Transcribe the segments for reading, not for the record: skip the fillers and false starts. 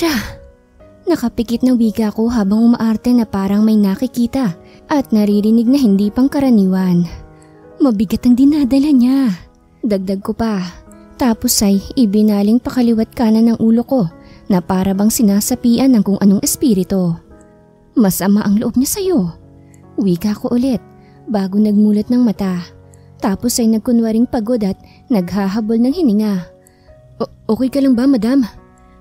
siya. Nakapikit na wika ko habang umaarte na parang may nakikita at naririnig na hindi pangkaraniwan. Mabigat ang dinadala niya. Dagdag ko pa. Tapos ay ibinaling pakaliwat kanan ng ulo ko na para bang sinasapian ng kung anong espiritu. Masama ang loob niya sa'yo. Wika ko ulit bago nagmulat ng mata. Tapos ay nagkunwaring pagod at naghahabol ng hininga. Okay ka lang ba, madam?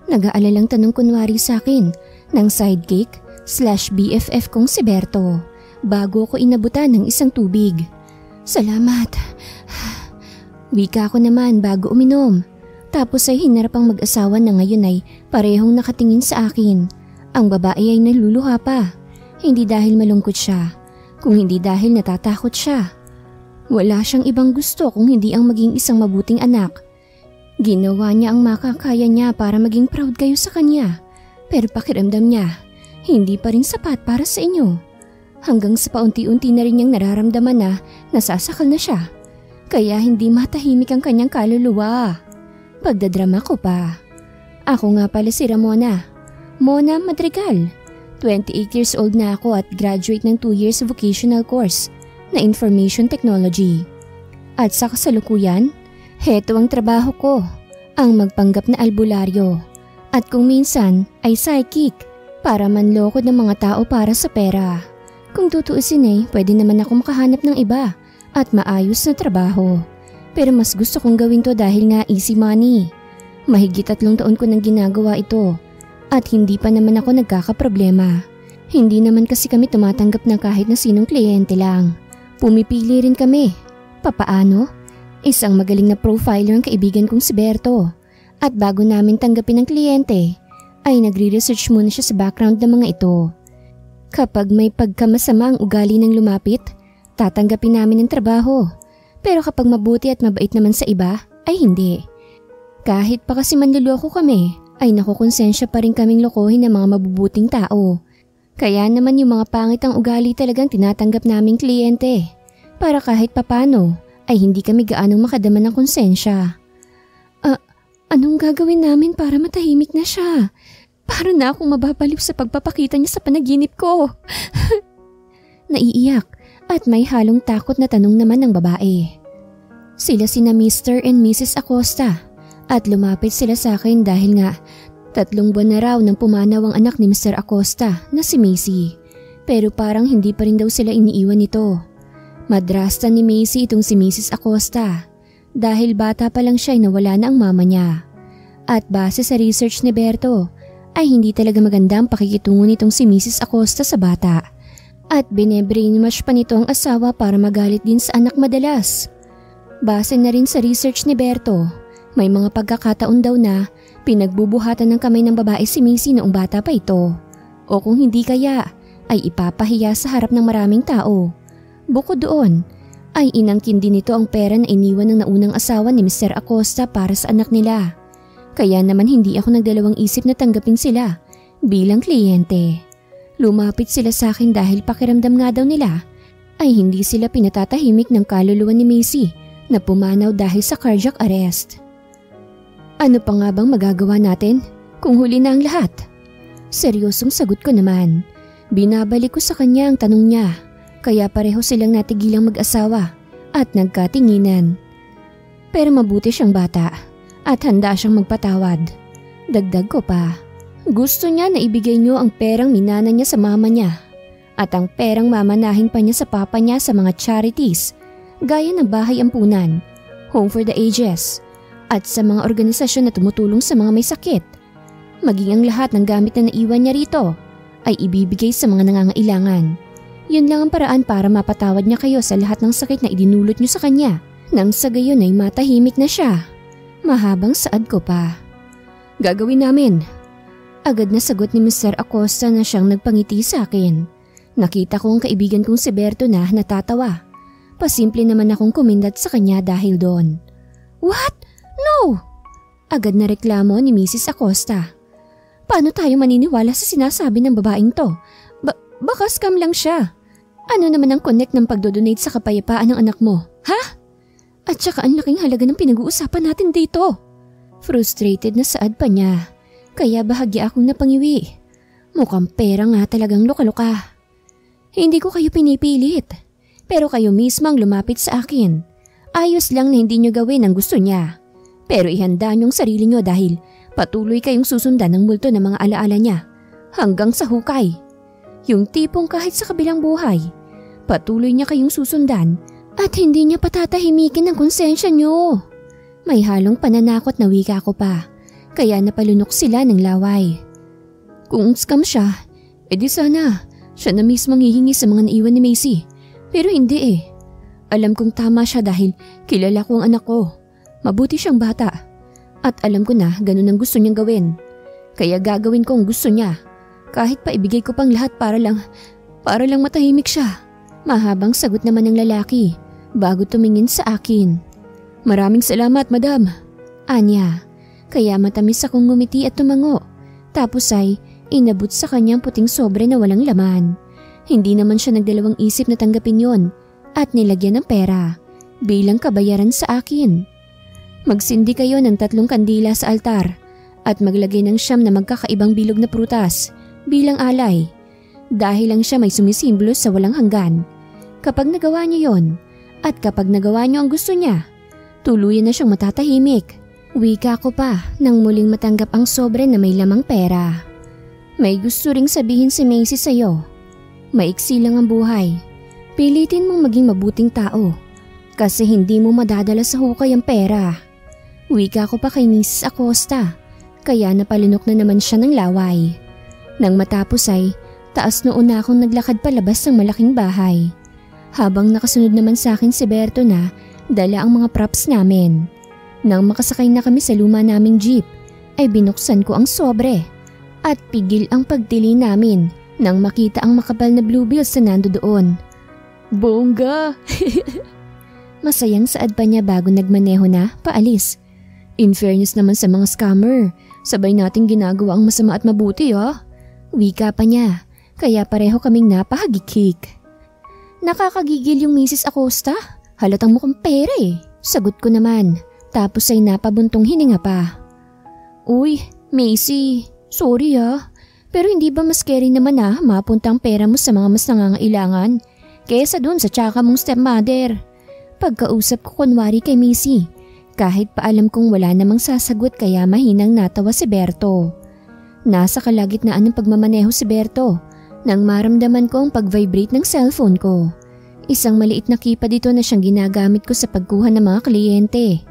Nag-aalalang tanong kunwari sa akin ng sidekick/BFF kong si Berto bago ko inabutan ng isang tubig. Salamat. Wika ko naman bago uminom. Tapos ay hinarap ang mag-asawa na ngayon ay parehong nakatingin sa akin. Ang babae ay naluluha pa. Hindi dahil malungkot siya, kung hindi dahil natatakot siya. Wala siyang ibang gusto kung hindi ang maging isang mabuting anak. Ginawa niya ang makakaya niya para maging proud kayo sa kanya. Pero pakiramdam niya, hindi pa rin sapat para sa inyo. Hanggang sa paunti-unti na rin niyang nararamdaman na nasasakal na siya. Kaya hindi matahimik ang kanyang kaluluwa. Pagdadrama ko pa. Ako nga pala si Ramona. Mona Madrigal. 28 years old na ako at graduate ng 2 years vocational course na Information Technology. At sa kasalukuyan, heto ang trabaho ko, ang magpanggap na albularyo. At kung minsan ay psychic para manloko ng mga tao para sa pera. Kung tutuusin ay pwede naman ako makahanap ng iba at maayos na trabaho. Pero mas gusto kong gawin to dahil nga easy money. Mahigit 3 taon ko nang ginagawa ito at hindi pa naman ako nagkakaproblema. Hindi naman kasi kami tumatanggap ng kahit na sinong kliyente lang. Pumipili rin kami. Papaano? Isang magaling na profiler ang kaibigan kong si Berto. At bago namin tanggapin ang kliyente, ay nagre-research muna siya sa background ng mga ito. Kapag may pagkamasama ang ugali ng lumapit, tatanggapin namin ang trabaho. Pero kapag mabuti at mabait naman sa iba, ay hindi. Kahit pa kasi manluloko kami, ay nakukonsensya pa rin kaming lokohin ng mga mabubuting tao. Kaya naman yung mga pangit ang ugali talagang tinatanggap naming kliyente. Para kahit papano, ay hindi kami gaanong makadama ng konsensya. Anong gagawin namin para matahimik na siya? Para na akong mababaliw sa pagpapakita niya sa panaginip ko. Naiiyak at may halong takot na tanong naman ng babae. Sila sina Mr. and Mrs. Acosta at lumapit sila sa akin dahil nga 3 buwan na raw nang pumanaw ang anak ni Mr. Acosta na si Macy. Pero parang hindi pa rin daw sila iniiwan nito. Madrasta ni Macy itong si Mrs. Acosta dahil bata pa lang siya ay nawala na ang mama niya. At base sa research ni Berto ay hindi talaga maganda ang pakikitungo nitong si Mrs. Acosta sa bata. At bine-brainwash pa nito ang asawa para magalit din sa anak madalas. Base na rin sa research ni Berto, may mga pagkakataon daw na pinagbubuhatan ng kamay ng babae si Macy noong bata pa ito. O kung hindi kaya ay ipapahiya sa harap ng maraming tao. Bukod doon, ay inangkin din nito ang pera na iniwan ng naunang asawa ni Mr. Acosta para sa anak nila. Kaya naman hindi ako nagdalawang isip na tanggapin sila bilang kliyente. Lumapit sila sa akin dahil pakiramdam nga daw nila ay hindi sila pinatatahimik ng kaluluwa ni Macy na pumanaw dahil sa cardiac arrest. Ano pa nga bang magagawa natin kung huli na ang lahat? Seryosong sagot ko naman. Binabalik ko sa kanya ang tanong niya. Kaya pareho silang natigilang mag-asawa at nagkatinginan. Pero mabuti siyang bata at handa siyang magpatawad. Dagdag ko pa, gusto niya na ibigay niyo ang perang minana niya sa mama niya at ang perang mamanahin pa niya sa papa niya sa mga charities gaya ng bahay ampunan, home for the ages at sa mga organisasyon na tumutulong sa mga may sakit. Maging ang lahat ng gamit na naiwan niya rito ay ibibigay sa mga nangangailangan. Yun lang ang paraan para mapatawad niya kayo sa lahat ng sakit na idinulot niyo sa kanya nang sa gayon ay matahimik na siya. Mahabang saad ko pa. Gagawin namin. Agad na sagot ni Mr. Acosta na siyang nagpangiti sa akin. Nakita ko ang kaibigan kong si Berto na natatawa. Pasimple naman akong kumindat sa kanya dahil doon. What? No! Agad na reklamo ni Mrs. Acosta. Paano tayo maniniwala sa sinasabi ng babaeng to? Baka scam lang siya. Ano naman ang connect ng pagdodonate sa kapayapaan ng anak mo? Ha? At saka ang laking halaga ng pinag-uusapan natin dito. Frustrated na saad pa niya. Kaya bahagya akong napangiwi. Mukhang pera nga talagang loka-loka. Hindi ko kayo pinipilit, pero kayo mismo ang lumapit sa akin. Ayos lang na hindi nyo gawin ang gusto niya. Pero ihanda nyong sarili nyo dahil patuloy kayong susundan ng multo ng mga alaala niya hanggang sa hukay. Yung tipong kahit sa kabilang buhay, patuloy niya kayong susundan at hindi niya patatahimikin ang konsensya nyo. May halong pananakot na wika ko pa, kaya napalunok sila ng laway. Kung scam siya, edi sana siya na mismo hihingi sa mga naiwan ni Macy. Pero hindi eh. Alam kong tama siya dahil kilala ko ang anak ko. Mabuti siyang bata. At alam ko na ganun ang gusto niyang gawin. Kaya gagawin ko ang gusto niya. Kahit pa ibigay ko pang lahat para lang matahimik siya. Mahabang sagot naman ng lalaki bago tumingin sa akin. Maraming salamat, madam. Anya. Kaya matamis akong ngumiti at tumango. Tapos ay inabot sa kanyang puting sobre na walang laman. Hindi naman siya nagdalawang isip na tanggapin yon at nilagyan ng pera bilang kabayaran sa akin. Magsindi kayo ng 3 kandila sa altar at maglagay ng 9 na magkakaibang bilog na prutas bilang alay. Dahil lang siya may sumisimbolo sa walang hanggan. Kapag nagawa niyo yon at kapag nagawa niyo ang gusto niya, tuluyan na siyang matatahimik. Wika ko pa nang muling matanggap ang sobre na may lamang pera. May gusto ring sabihin si Macy sa'yo. Maiksi lang ang buhay. Pilitin mong maging mabuting tao kasi hindi mo madadala sa hukay ang pera. Wika ko pa kay Mrs. Acosta kaya napalunok na naman siya ng laway. Nang matapos ay taas noon na akong naglakad palabas ng malaking bahay. Habang nakasunod naman sa akin si Berto na dala ang mga props namin. Nang makasakay na kami sa luma naming jeep ay binuksan ko ang sobre. At pigil ang pagtili namin nang makita ang makapal na blue bills na nando doon. Bongga! Masayang saad pa niya bago nagmaneho na paalis. In fairness naman sa mga scammer, sabay nating ginagawa ang masama at mabuti Wika pa niya, kaya pareho kaming napahagikik. Nakakagigil yung Mrs. Acosta, halatang mukhang pera eh. Sagot ko naman, tapos ay napabuntong hininga pa. Uy, Macy, sorry pero hindi ba mas scary naman mapunta ang pera mo sa mga mas nangangailangan kesa dun sa tsaka mong stepmother? Pagkausap ko kunwari kay Macy, kahit pa alam kong wala namang sasagot kaya mahinang natawa si Berto. Nasa kalagitnaan ng pagmamaneho si Berto nang maramdaman ko ang pag-vibrate ng cellphone ko. Isang maliit na keypad ito na siyang ginagamit ko sa pagkuha ng mga kliyente.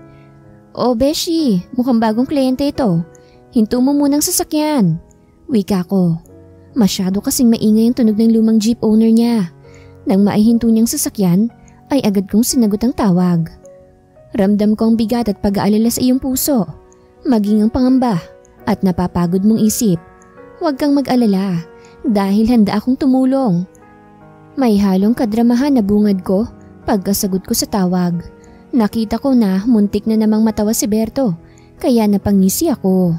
Oh Beshi, mukhang bagong kliyente ito. Hinto mo munang sasakyan. Wika ko. Masyado kasing maingay ang tunog ng lumang jeep owner niya. Nang maihinto niyang sasakyan, ay agad kong sinagot ang tawag. Ramdam ko ang bigat at pag-aalala sa iyong puso, maging ang pangamba at napapagod mong isip. Huwag kang mag-alala dahil handa akong tumulong. May halong kadramahan na bungad ko pagkasagot ko sa tawag. Nakita ko na muntik na namang matawa si Berto kaya napangisi ako.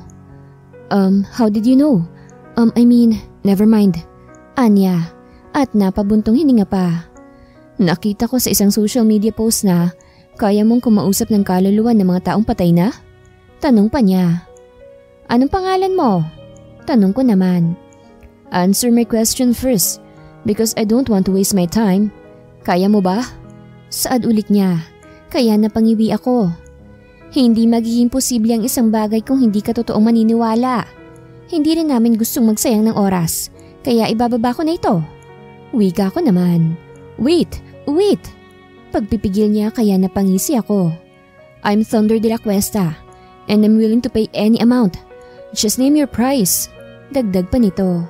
How did you know? Never mind. Anya, at napabuntong hininga pa. Nakita ko sa isang social media post na kaya mong kumausap ng kaluluwa ng mga taong patay na? Tanong pa niya. Anong pangalan mo? Tanong ko naman. Answer my question first because I don't want to waste my time. Kaya mo ba? Saad ulit niya, kaya napangiwi ako. Hindi magiging posible ang isang bagay kung hindi ka totoong maniniwala. Hindi rin namin gustong magsayang ng oras, kaya ibababa ko na ito. Wika ko naman. Wait! Pagpipigil niya kaya napangisi ako. I'm Thunder de la Cuesta and I'm willing to pay any amount. Just name your price. Dagdag pa nito.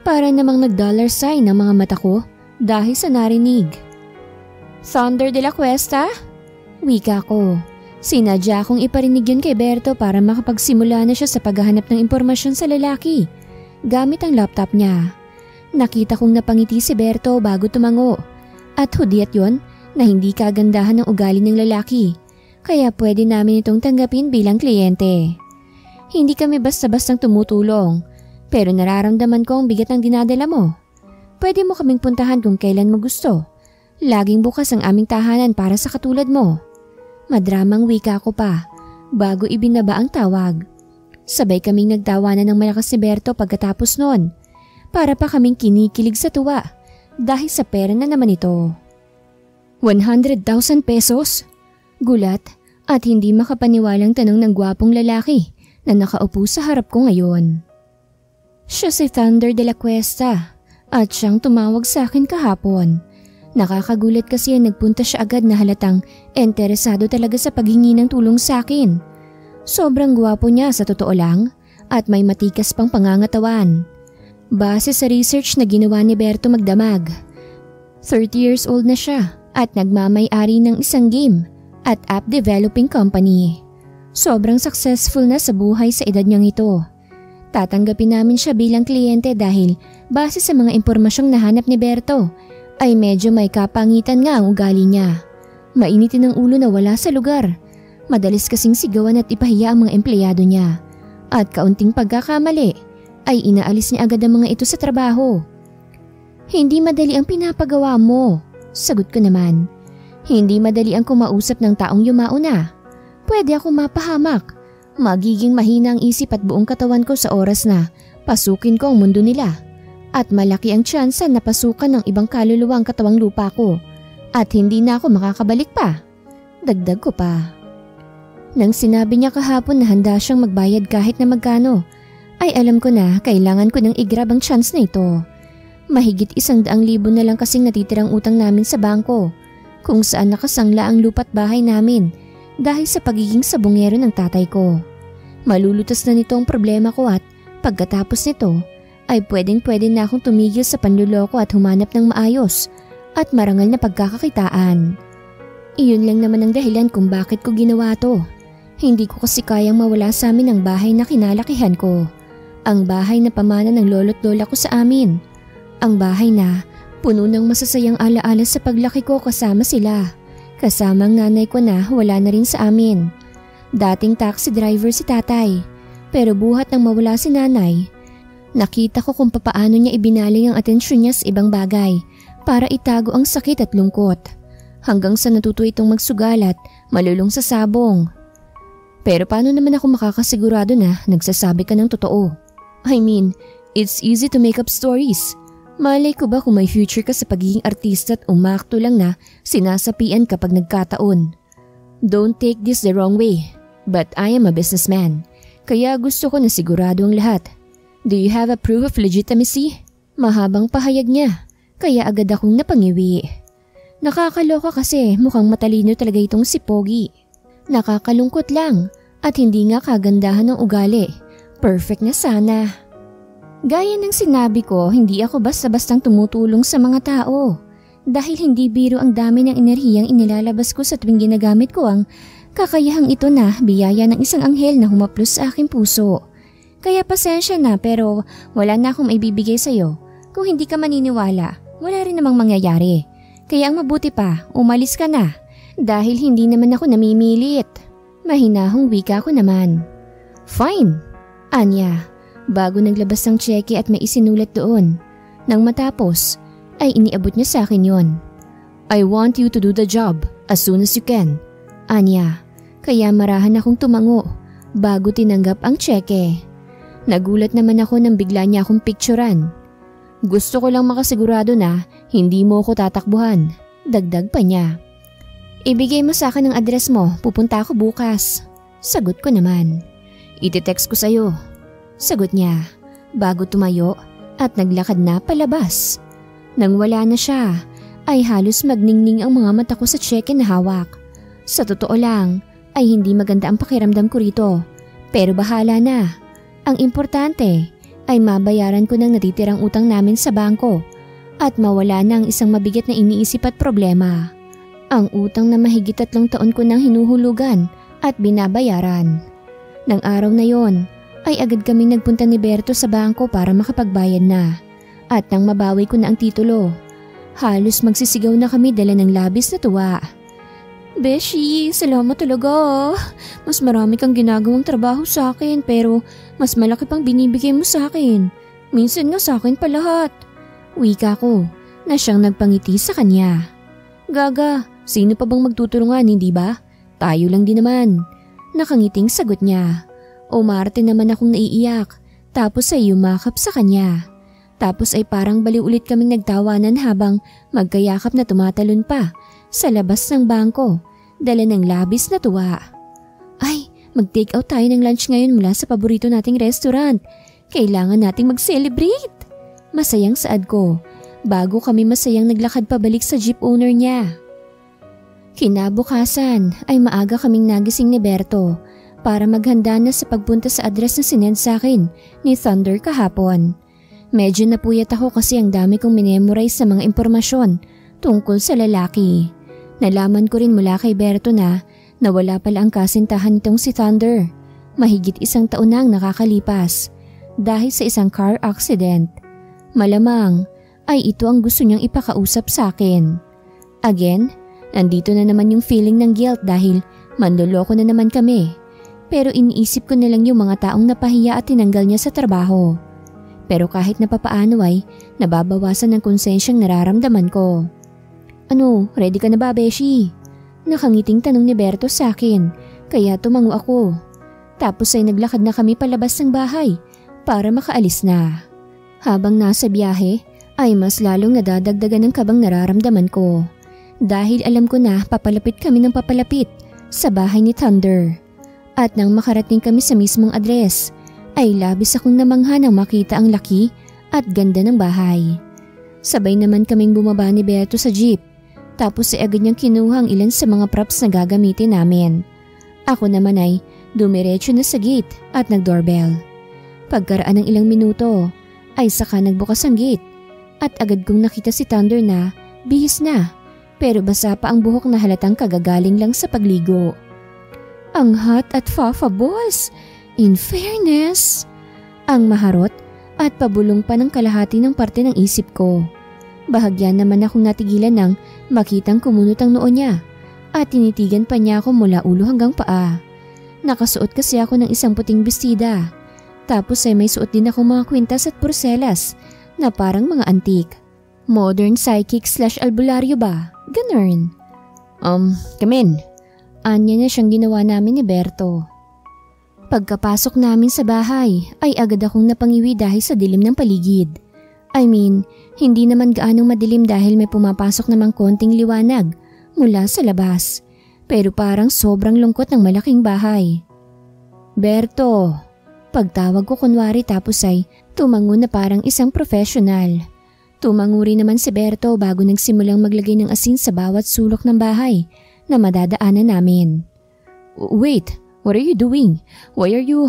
Para namang nag-dollar sign ang mga mata ko dahil sa narinig. Thunder de la Cuesta? Wika ko. Sinadya akong iparinig yun kay Berto para makapagsimula na siya sa paghahanap ng impormasyon sa lalaki gamit ang laptop niya. Nakita kong napangiti si Berto bago tumango at hudyat yon na hindi kagandahan ng ugali ng lalaki kaya pwede namin itong tanggapin bilang kliyente. Hindi kami basta-bastang tumutulong pero nararamdaman ko ang bigat ng dinadala mo. Pwede mo kaming puntahan kung kailan mo gusto. Laging bukas ang aming tahanan para sa katulad mo. Madramang wika ko pa bago ibinaba ang tawag. Sabay kaming nagtawanan ng malakas si Berto pagkatapos nun. Para pa kaming kinikilig sa tuwa dahil sa pera na naman ito. 100,000 pesos? Gulat at hindi makapaniwalang tanong ng gwapong lalaki na nakaupo sa harap ko ngayon. Siya si Thunder de la Cuesta at siyang tumawag sa akin kahapon. Nakakagulat kasi nagpunta siya agad na halatang interesado talaga sa paghingi ng tulong sa akin. Sobrang gwapo niya sa totoo lang at may matikas pang pangangatawan. Base sa research na ginawa ni Berto Magdamag, 30 years old na siya at nagmamay-ari ng isang game at app developing company. Sobrang successful na sa buhay sa edad niyang ito. Tatanggapin namin siya bilang kliyente dahil base sa mga impormasyong nahanap ni Berto ay medyo may kapangitan nga ang ugali niya. Mainitin ang ulo na wala sa lugar. Madalis kasing sigawan at ipahiya ang mga empleyado niya. At kaunting pagkakamali ay inaalis niya agad ang mga ito sa trabaho. Hindi madali ang pinapagawa mo, sagot ko naman. Hindi madali ang kumausap ng taong yumao na. Pwede ako mapahamak. Magiging mahina ang isip at buong katawan ko sa oras na pasukin ko ang mundo nila. At malaki ang tsansa na pasukan ng ibang kaluluwa ang katawang lupa ko. At hindi na ako makakabalik pa. Dagdag ko pa. Nang sinabi niya kahapon na handa siyang magbayad kahit na magkano, ay alam ko na kailangan ko nang i-grab ang chance na ito. Mahigit 100,000 na lang kasing natitirang utang namin sa bangko, kung saan nakasangla ang lupa't bahay namin dahil sa pagiging sabongero ng tatay ko. Malulutas na nito ang problema ko at pagkatapos nito ay pwedeng-pwede na akong tumigil sa panluloko at humanap ng maayos at marangal na pagkakakitaan. Iyon lang naman ang dahilan kung bakit ko ginawa to. Hindi ko kasi kayang mawala sa amin ang bahay na kinalakihan ko. Ang bahay na pamana ng lolo't lola ko sa amin. Ang bahay na puno ng masasayang alaala sa paglaki ko kasama sila. Kasama ang nanay ko na wala na rin sa amin. Dating taxi driver si tatay. Pero buhat nang mawala si nanay, nakita ko kung papaano niya ibinaling ang atensyon niya sa ibang bagay para itago ang sakit at lungkot. Hanggang sa natuto itong magsugal at malulong sa sabong. Pero paano naman ako makakasigurado na nagsasabi ka ng totoo? I mean, it's easy to make up stories. Malay ko ba kung may future ka sa pagiging artista at umakto lang na sinasapian kapag nagkataon? Don't take this the wrong way, but I am a businessman. Kaya gusto ko na sigurado ang lahat. Do you have a proof of legitimacy? Mahabang pahayag niya, kaya agad akong napangiwi. Nakakaloka kasi mukhang matalino talaga itong si Pogi. Nakakalungkot lang at hindi nga kagandahan ng ugali. Perfect na sana. Gaya ng sinabi ko, hindi ako basta-bastang tumutulong sa mga tao. Dahil hindi biro ang dami ng enerhiyang inilalabas ko sa tuwing ginagamit ko ang kakayahang ito na biyaya ng isang anghel na humaplos sa aking puso. Kaya pasensya na pero wala na akong maibibigay sa'yo. Kung hindi ka maniniwala, wala rin namang mangyayari. Kaya ang mabuti pa, umalis ka na. Dahil hindi naman ako namimilit. Mahinahong wika ko naman. Fine, Anya, bago naglabas ng tseke at may isinulat doon. Nang matapos, ay iniabot niya sa akin yon. I want you to do the job as soon as you can, Anya. Kaya marahan akong tumango bago tinanggap ang tseke. Nagulat naman ako nang bigla niya akong picturean. Gusto ko lang makasigurado na hindi mo ko tatakbuhan, dagdag pa niya. Ibigay mo sa akin ang address mo, pupunta ako bukas. Sagot ko naman. Iti-text ko sa'yo. Sagot niya, bago tumayo at naglakad na palabas. Nang wala na siya, ay halos magningning ang mga mata ko sa tseke na hawak. Sa totoo lang, ay hindi maganda ang pakiramdam ko rito. Pero bahala na. Ang importante ay mabayaran ko ng natitirang utang namin sa bangko at mawala na ang isang mabigat na iniisip at problema. Ang utang na mahigit 3 taon ko nang hinuhulugan at binabayaran. Nang araw na yon, ay agad kaming nagpunta ni Berto sa bangko para makapagbayad na. At nang mabawi ko na ang titulo, halos magsisigaw na kami dala ng labis na tuwa. Beshi, salamat talaga. Mas marami kang ginagawang trabaho sa akin pero mas malaki pang binibigay mo sa akin. Minsan nga sa akin pa lahat. Wika ko na siyang nagpangiti sa kanya. Gaga, sino pa bang magtutulungan, hindi ba? Tayo lang din naman. Nakangiting sagot niya. Umarte naman akong naiiyak tapos ay yumakap sa kanya. Tapos ay parang baliw ulit kaming nagtawanan habang magkayakap na tumatalon pa sa labas ng bangko, dala ng labis na tuwa. Ay, mag-take out tayo ng lunch ngayon mula sa paborito nating restaurant. Kailangan nating mag-celebrate. Masayang saad ko bago kami masayang naglakad pabalik sa jeep owner niya. Kinabukasan ay maaga kaming nagising ni Berto para maghanda na sa pagpunta sa address na sinend sa akin ni Thunder kahapon. Medyo napuyat ako kasi ang dami kong minemorize sa mga impormasyon tungkol sa lalaki. Nalaman ko rin mula kay Berto na nawala pala ang kasintahan nitong si Thunder. Mahigit 1 taon na ang nakakalipas dahil sa isang car accident. Malamang ay ito ang gusto niyang ipakausap sa akin. Again, nandito na naman yung feeling ng guilt dahil manloloko na naman kami. Pero iniisip ko na lang yung mga taong napahiya at tinanggal niya sa trabaho. Pero kahit napapaano ay nababawasan ng konsensyang nararamdaman ko. Ano, ready ka na ba, Beshi? Nakangiting tanong ni Berto sa akin, kaya tumango ako. Tapos ay naglakad na kami palabas ng bahay para makaalis na. Habang nasa biyahe ay mas lalong nadadagdagan ng kabang nararamdaman ko. Dahil alam ko na papalapit kami ng papalapit sa bahay ni Thunder. At nang makarating kami sa mismong address, ay labis akong namangha nang makita ang laki at ganda ng bahay. Sabay naman kaming bumaba ni Berto sa jeep, tapos ay agad niyang kinuha ang ilan sa mga props na gagamitin namin. Ako naman ay dumiretso na sa gate at nag-doorbell. Pagkaraan ng ilang minuto ay saka nagbukas ang gate at agad kong nakita si Thunder na bihis na pero basa pa ang buhok na halatang kagagaling lang sa pagligo. Ang hot at fafa balls! In fairness, ang maharot at pabulong pa ng kalahati ng parte ng isip ko. Bahagyan naman akong natigilan nang makitang kumunot ang noo niya at tinitigan pa niya ako mula ulo hanggang paa. Nakasuot kasi ako ng isang puting bestida. Tapos ay may suot din akong mga kwintas at porselas na parang mga antik. Modern psychic / albularyo ba? Ganun. Come in. Anya na siyang ginawa namin ni Berto. Pagkapasok namin sa bahay ay agad akong napangiwi dahil sa dilim ng paligid. I mean, hindi naman gaanong madilim dahil may pumapasok namang konting liwanag mula sa labas. Pero parang sobrang lungkot ng malaking bahay. Berto, pagtawag ko kunwari tapos ay tumango na parang isang professional. Tumango rin naman si Berto bago nagsimulang maglagay ng asin sa bawat sulok ng bahay na madadaanan namin. Wait! What are you doing? Why are you…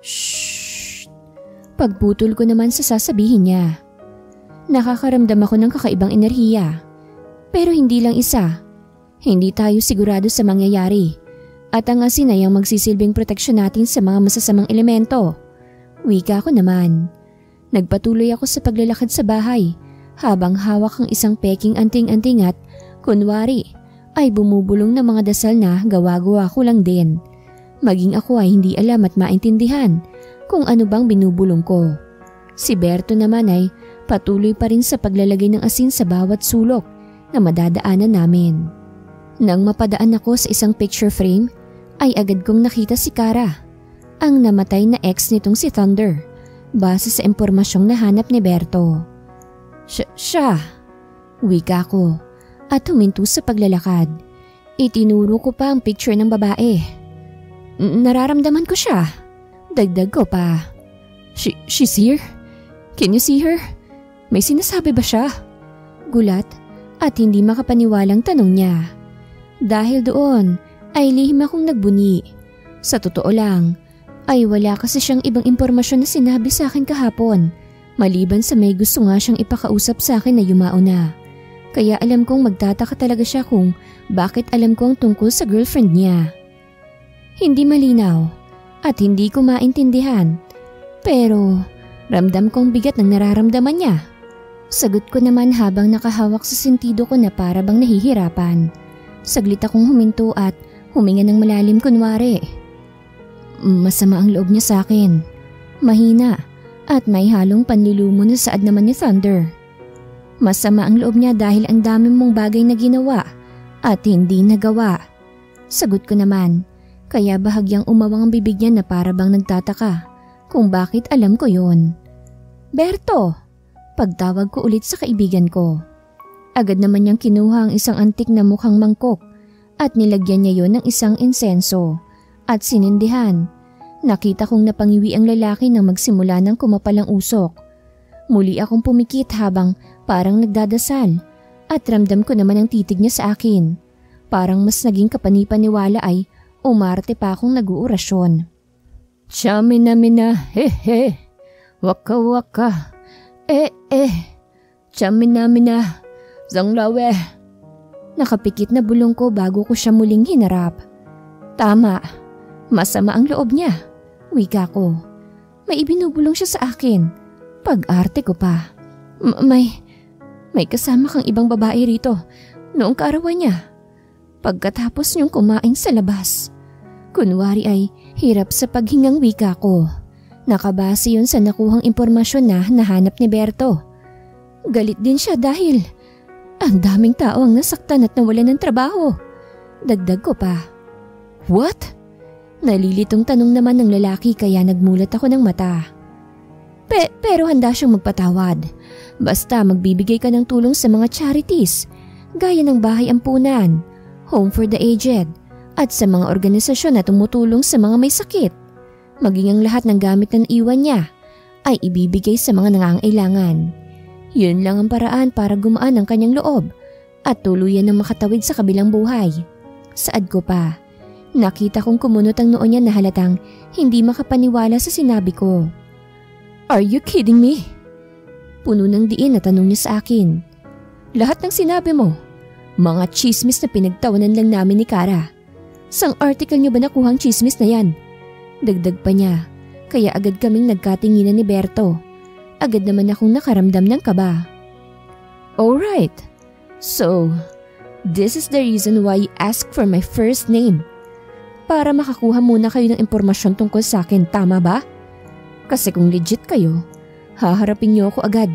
Shh! Pagputol ko naman sa sasabihin niya. Nakakaramdam ako ng kakaibang enerhiya. Pero hindi lang isa. Hindi tayo sigurado sa mangyayari. At ang asin ay ang magsisilbing proteksyon natin sa mga masasamang elemento. Wika ko naman. Nagpatuloy ako sa paglalakad sa bahay habang hawak ang isang peking anting-anting at kunwari ay bumubulong ng mga dasal na gawa-gawa ko lang din. Maging ako ay hindi alam at maintindihan kung ano bang binubulong ko. Si Berto naman ay patuloy pa rin sa paglalagay ng asin sa bawat sulok na madadaanan namin. Nang mapadaan ako sa isang picture frame, ay agad kong nakita si Kara, ang namatay na ex nitong si Thunder, base sa impormasyong nahanap ni Berto. Siya, wika ko at huminto sa paglalakad. Itinuro ko pa ang picture ng babae. Nararamdaman ko siya. Dagdag ko pa. She's here? Can you see her? May sinasabi ba siya? Gulat at hindi makapaniwalang tanong niya. Dahil doon ay lihim akong nagbuni. Sa totoo lang ay wala kasi siyang ibang impormasyon na sinabi sa akin kahapon maliban sa may gusto nga siyang ipakausap sa akin na yumao na. Kaya alam kong magtataka talaga siya kung bakit alam ko ang tungkol sa girlfriend niya. Hindi malinaw at hindi ko maintindihan pero ramdam kong bigat ng nararamdaman niya. Sagot ko naman habang nakahawak sa sentido ko na para bang nahihirapan. Saglit akong huminto at huminga ng malalim kunwari. Masama ang loob niya sa akin. Mahina at may halong panlulumo na saad naman ni Thunder. Masama ang loob niya dahil ang dami mong bagay na ginawa at hindi nagawa. Sagot ko naman Kaya bahagyang umawang ang bibig niya na para bang nagtataka kung bakit alam ko yon. Berto! Pagtawag ko ulit sa kaibigan ko. Agad naman niyang kinuha ang isang antik na mukhang mangkok at nilagyan niya yon ng isang insenso at sinindihan. Nakita kong napangiwi ang lalaki nang magsimula ng kumapalang usok. Muli akong pumikit habang parang nagdadasal at ramdam ko naman ang titig niya sa akin. Parang mas naging kapanipaniwala ay umarte pa akong nag-uurasyon. Chamina-mina, he-he, waka-waka, chamina-mina, zanglawe. Nakapikit na bulong ko bago ko siya muling hinarap. Tama, masama ang loob niya, wika ko. May ibinubulong siya sa akin. Pag-arte ko pa. May kasama kang ibang babae rito noong kaarawan niya. Pagkatapos niyong kumain sa labas. Kunwari ay hirap sa paghingang wika ko. Nakabase yun sa nakuhang impormasyon na nahanap ni Berto. Galit din siya dahil ang daming tao ang nasaktan at nawalan ng trabaho. Dagdag ko pa. What? Nalilitong tanong naman ng lalaki kaya nagmulat ako ng mata. Pero handa siyang magpatawad. Basta magbibigay ka ng tulong sa mga charities, gaya ng bahay ampunan, home for the aged, at sa mga organisasyon na tumutulong sa mga may sakit. Maging ang lahat ng gamit na iwan niya ay ibibigay sa mga nangangailangan. Yun lang ang paraan para gumaan ang kanyang loob at tuluyan ng makatawid sa kabilang buhay. Saad ko pa. Nakita kong kumunot ang noo niya na halatang hindi makapaniwala sa sinabi ko. Are you kidding me? Puno ng diin na tanong niya sa akin. Lahat ng sinabi mo, mga chismis na pinagtawanan lang namin ni Kara. Sang article niyo ba nakuha ang chismis na yan? Dagdag pa niya, kaya agad kaming nagkatinginan ni Berto. Agad naman akong nakaramdam ng kaba. Alright, so this is the reason why you asked for my first name. Para makakuha muna kayo ng impormasyon tungkol sa akin, tama ba? Kasi kung legit kayo, haharapin niyo ako agad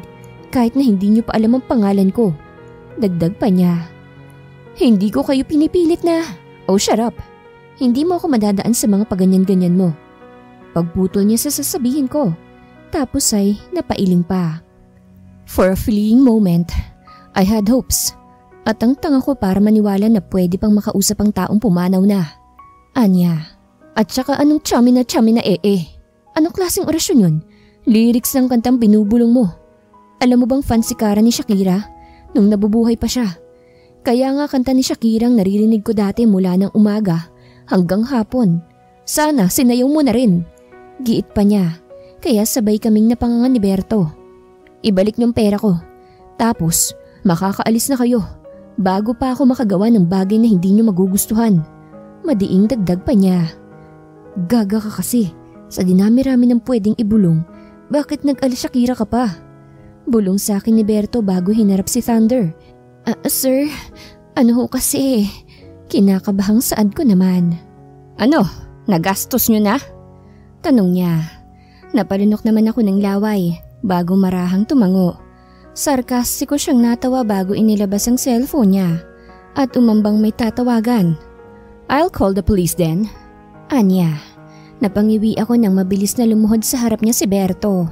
kahit na hindi niyo pa alam ang pangalan ko. Dagdag pa niya. Hindi ko kayo pinipilit na. Oh, shut up. Hindi mo ako madadaan sa mga paganyan-ganyan mo. Pagputol niya sa sasabihin ko. Tapos ay napailing pa. For a fleeting moment, I had hopes. At ang tanga ko para maniwala na pwede pang makausap ang taong pumanaw na. Anya. At saka anong chamina Anong klaseng orasyon yun? Lyrics ng kantang binubulong mo. Alam mo bang fan si Kara ni Shakira nung nabubuhay pa siya? Kaya nga kanta ni Shakira ang naririnig ko dati mula ng umaga hanggang hapon. Sana sinayaw mo na rin. Giit pa niya. Kaya sabay kaming napangangan ni Berto. Ibalik niyong pera ko. Tapos makakaalis na kayo bago pa ako makagawa ng bagay na hindi niyo magugustuhan. Madiing dagdag pa niya. Gaga ka kasi. Sa dinami-rami ng pwedeng ibulong, bakit nag-alis Shakira ka pa? Bulong sa akin ni Berto bago hinarap si Thunder. Sir, ano ho kasi? Kinakabahang saad ko naman. Ano? Nagastos nyo na? Tanong niya. Napalunok naman ako ng laway bago marahang tumango. Sarkastiko siyang natawa bago inilabas ang cellphone niya at umambang may tatawagan. I'll call the police then. Anya. Napangiwi ako nang mabilis na lumuhod sa harap niya si Berto.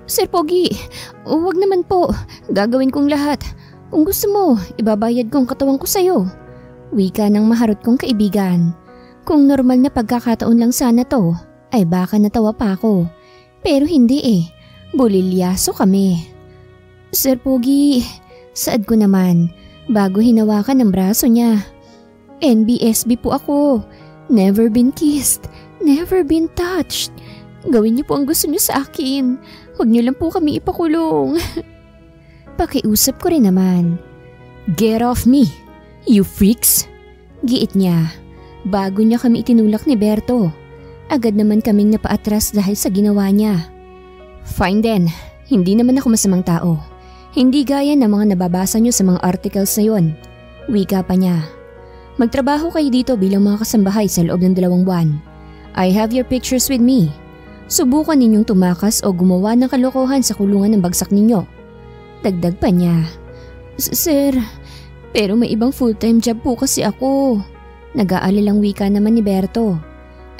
Sir Pogi, huwag naman po. Gagawin kong lahat. Kung gusto mo, ibabayad ko ang katawan ko sa'yo. Wika ng maharot kong kaibigan. Kung normal na pagkakataon lang sana to, ay baka natawa pa ako. Pero hindi eh. Bulilyaso kami. Sir Pogi, saad ko naman bago hinawakan ang braso niya. NBSB po ako. Never been kissed. Never been touched. Gawin niyo po ang gusto niyo sa akin. Huwag niyo lang po kami ipakulong. Pakiusap ko rin naman. Get off me, you freaks. Giit niya. Bago niya kami itinulak ni Berto. Agad naman kaming napaatras dahil sa ginawa niya. Fine then, hindi naman ako masamang tao. Hindi gaya ng mga nababasa niyo sa mga articles na yon. Wika pa niya. Magtrabaho kayo dito bilang mga kasambahay sa loob ng 2 buwan. I have your pictures with me. Subukan ninyong tumakas o gumawa ng kalokohan sa kulungan ng bagsak ninyo. Dagdag pa niya. Sir, pero may ibang full-time job po kasi ako. Nag-aalalang wika naman ni Berto.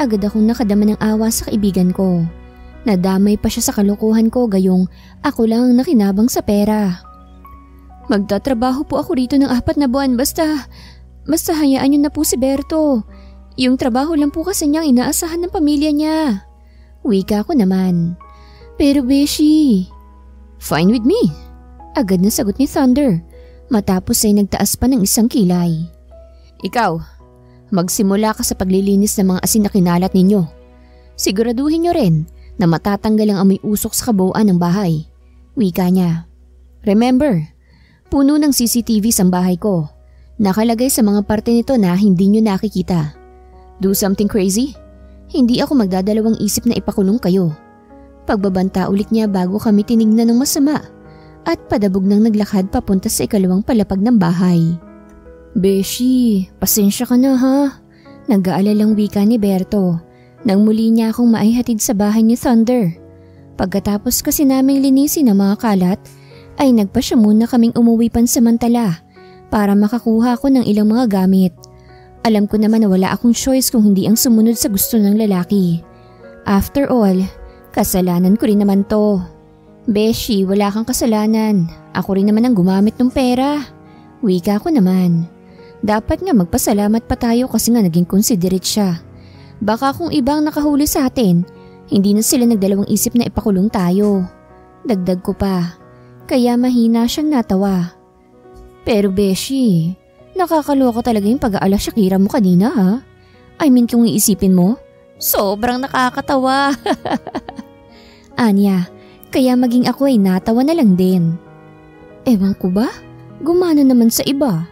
Agad akong nakadama ng awa sa kaibigan ko. Nadamay pa siya sa kalokohan ko gayong ako lang ang nakinabang sa pera. Magtatrabaho po ako rito ng 4 na buwan basta hayaan niyo na po si Berto. Yung trabaho lang po kasi niyang inaasahan ng pamilya niya. Wika ko naman. Pero Beshi. Fine with me. Agad na sagot ni Thunder. Matapos ay nagtaas pa ng isang kilay. Ikaw, magsimula ka sa paglilinis ng mga asin na kinalat ninyo. Siguraduhin niyo rin na matatanggal ang amoy usok sa kabuuan ng bahay. Wika niya. Remember, puno ng CCTV sa bahay ko. Nakalagay sa mga parte nito na hindi nyo nakikita. Do something crazy? Hindi ako magdadalawang isip na ipakulong kayo. Pagbabanta ulit niya bago kami tinignan ng masama at padabog nang naglakad papunta sa ikalawang palapag ng bahay. Beshi, pasensya ka na ha. Nag-aalalang wika ni Berto nang muli niya akong maihatid sa bahay ni Thunder. Pagkatapos kasi naming linisin ang mga kalat, ay nagpa siya muna kaming umuwi pansamantala para makakuha ko ng ilang mga gamit. Alam ko naman na wala akong choice kung hindi ang sumunod sa gusto ng lalaki. After all, kasalanan ko rin naman to. Beshi, wala kang kasalanan. Ako rin naman ang gumamit ng pera. Wika ko naman. Dapat nga magpasalamat pa tayo kasi nga naging considerate siya. Baka kung ibang nakahuli sa atin, hindi na sila nagdalawang isip na ipakulong tayo. Dagdag ko pa. Kaya mahina siyang natawa. Pero Beshi, nakakaloka talaga yung pag-aala Shakira mo kanina ha? I mean kung iisipin mo, sobrang nakakatawa. Anya, kaya maging ako ay natawa na lang din. Ewan ko ba? Gumana naman sa iba.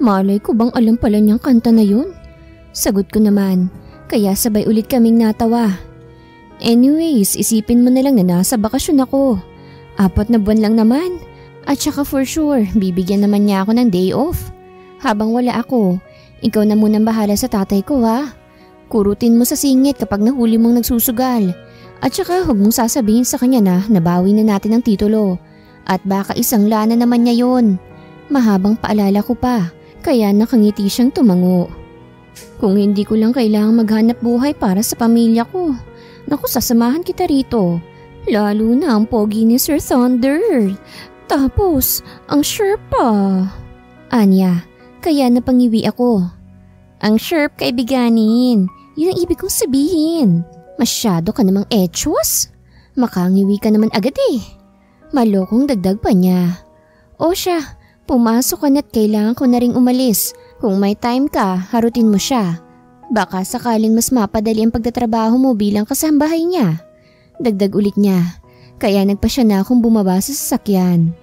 Malay ko bang alam pala niyang kanta na yun? Sagot ko naman, kaya sabay ulit kaming natawa. Anyways, isipin mo na lang na nasa bakasyon ako. 4 na buwan lang naman. At saka for sure, bibigyan naman niya ako ng day off. Habang wala ako, ikaw na munang bahala sa tatay ko ha. Kurutin mo sa singit kapag nahuli mong nagsusugal. At saka huwag mong sasabihin sa kanya na nabawi na natin ang titulo. At baka isang lana naman niya yon. Mahabang paalala ko pa, kaya nakangiti siyang tumango. Kung hindi ko lang kailangang maghanap buhay para sa pamilya ko, naku sasamahan kita rito. Lalo na ang pogi ni Sir Thunder. Tapos, ang Sherpa. Anya, kaya napangiwi ako. Ang Sherp kaibiganin. Yun ang ibig kong sabihin. Masyado ka namang etchos. Makangiwi ka naman agad eh. Malokong dagdag pa niya. O siya, pumasok ka na't kailangan ko na ring umalis. Kung may time ka, harutin mo siya. Baka sakaling mas mapadali ang pagtatrabaho mo bilang kasambahay niya. Dagdag ulit niya, kaya nagpa siya na akong bumaba sa sasakyan.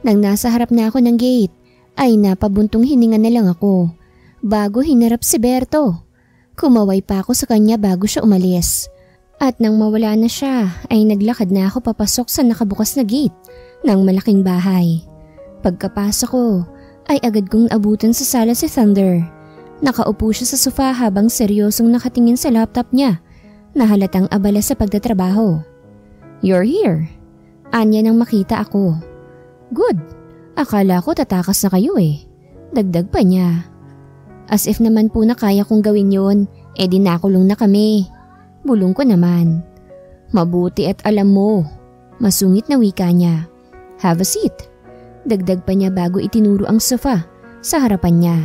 Nang nasa harap na ako ng gate, ay napabuntong hininga na lang ako, bago hinarap si Berto. Kumaway pa ako sa kanya bago siya umalis. At nang mawala na siya, ay naglakad na ako papasok sa nakabukas na gate ng malaking bahay. Pagkapasok ko, ay agad kong abutan sa sala si Thunder. Nakaupo siya sa sofa habang seryosong nakatingin sa laptop niya. Nahalatang abala sa pagtatrabaho. You're here. Anya nang makita ako. Good. Akala ko tatakas na kayo eh. Dagdag pa niya. As if naman po na kaya kong gawin yun, di nakulong na kami. Bulong ko naman. Mabuti at alam mo. Masungit na wika niya. Have a seat. Dagdag pa niya bago itinuro ang sofa sa harapan niya,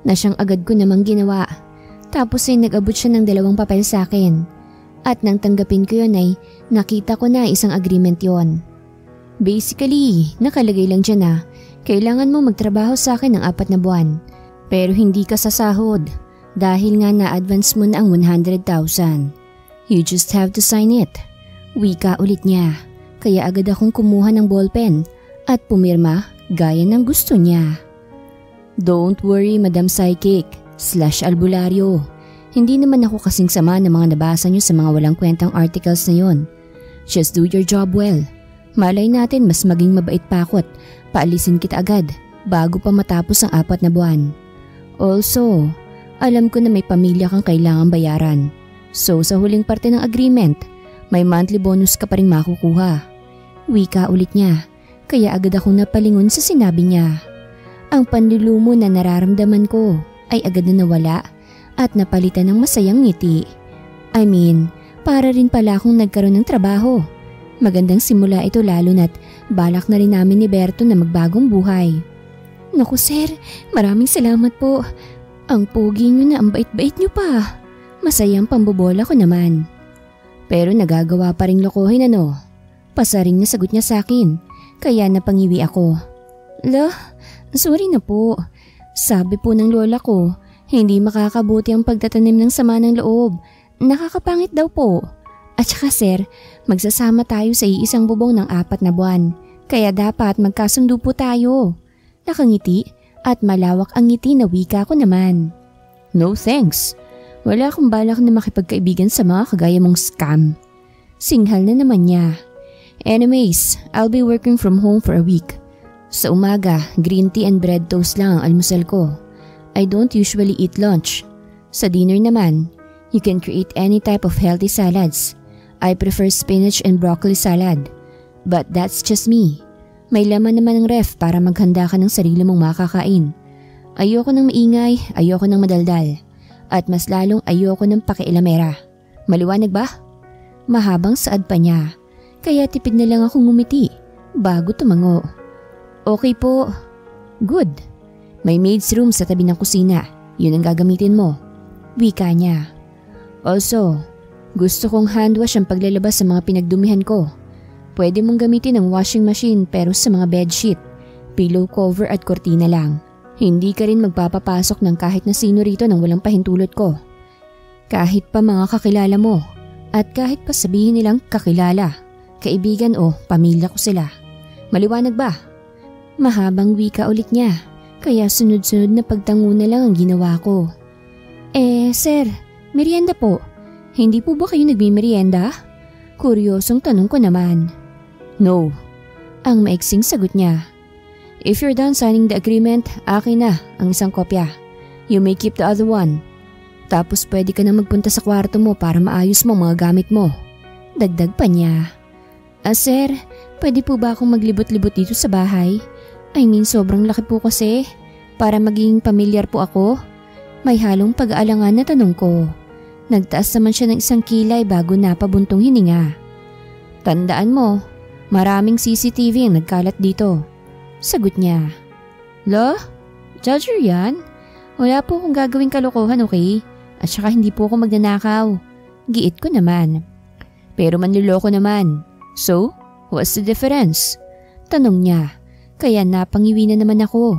na siyang agad ko namang ginawa. Tapos ay nag-abot siya ng 2 papel sa akin. At nang tanggapin ko yun ay nakita ko na isang agreement yon. Basically, nakalagay lang dyan na kailangan mo magtrabaho sa akin ng 4 na buwan. Pero hindi ka sasahod dahil nga na-advance mo na ang 100,000. You just have to sign it. Wika ulit niya, kaya agad akong kumuha ng ballpen at pumirma gaya ng gusto niya. Don't worry Madam Psychic/Albularyo. Hindi naman ako kasing sama ng mga nabasa niyo sa mga walang kwentang articles na yon. Just do your job well. Malay natin mas maging mabait pa ako at paalisin kita agad bago pa matapos ang 4 na buwan. Also, alam ko na may pamilya kang kailangang bayaran. So sa huling parte ng agreement, may monthly bonus ka pa rin makukuha. Wika ulit niya, kaya agad akong napalingon sa sinabi niya. Ang panlulumo na nararamdaman ko ay agad na nawala at napalitan ng masayang ngiti. I mean, para rin pala akong nagkaroon ng trabaho. Magandang simula ito lalo na't balak na rin namin ni Berto na magbagong buhay. Naku sir, maraming salamat po. Ang pogi nyo na, ang bait-bait nyo pa. Masayang pambobola ko naman. Pero nagagawa pa rin lokohin ano? Pasaring na sagot niya sa akin, kaya napangiwi ako. Lah, sorry na po. Sabi po ng lola ko, hindi makakabuti ang pagtatanim ng sama ng loob. Nakakapangit daw po. At saka sir, magsasama tayo sa iisang bubong ng 4 na buwan. Kaya dapat magkasundo po tayo. Nakangiti at malawak ang ngiti na wika ko naman. No thanks. Wala akong balak na makipagkaibigan sa mga kagaya mong scam. Singhal na naman niya. Anyways, I'll be working from home for a week. Sa umaga, green tea and bread toast lang ang almusal ko. I don't usually eat lunch. Sa dinner naman, you can create any type of healthy salads. I prefer spinach and broccoli salad. But that's just me. May laman naman ng ref para maghanda ka ng sarili mong makakain. Ayoko ng maingay, ayoko ng madaldal. At mas lalong ayoko ng pakialamera. Maliwanag ba? Mahabang saad pa niya. Kaya tipid na lang akong ngumiti bago tumango. Okay po. Good. May maid's room sa tabi ng kusina. Yun ang gagamitin mo. Wika niya. Also, gusto kong hand wash ang paglalabas sa mga pinagdumihan ko. Pwede mong gamitin ang washing machine pero sa mga bedsheet, pillow cover at kortina lang. Hindi ka rin magpapapasok ng kahit na sino rito nang walang pahintulot ko. Kahit pa mga kakilala mo at kahit pa sabihin nilang kakilala, kaibigan o pamilya ko sila. Maliwanag ba? Mahabang wika ulit niya, kaya sunod-sunod na pagtango na lang ang ginawa ko. Sir, merienda po. Hindi po ba kayo nagmimerienda? Kuryosong tanong ko naman. No, ang maiksing sagot niya. If you're done signing the agreement, akin na ang isang kopya. You may keep the other one. Tapos pwede ka na magpunta sa kwarto mo para maayos mo mga gamit mo. Dagdag pa niya. Sir, pwede po ba akong maglibot-libot dito sa bahay? I mean, sobrang laki po kasi. Para maging pamilyar po ako. May halong pag-aalangan na tanong ko. Nagtaas naman siya ng isang kilay bago napabuntong hininga. Tandaan mo, maraming CCTV ang nagkalat dito. Sagot niya. Lo? Judger yan? Wala po akong gagawing kalokohan, okay? At saka hindi po ako magnanakaw. Giit ko naman. Pero manluloko naman. So, what's the difference? Tanong niya. Kaya napangiwi na naman ako.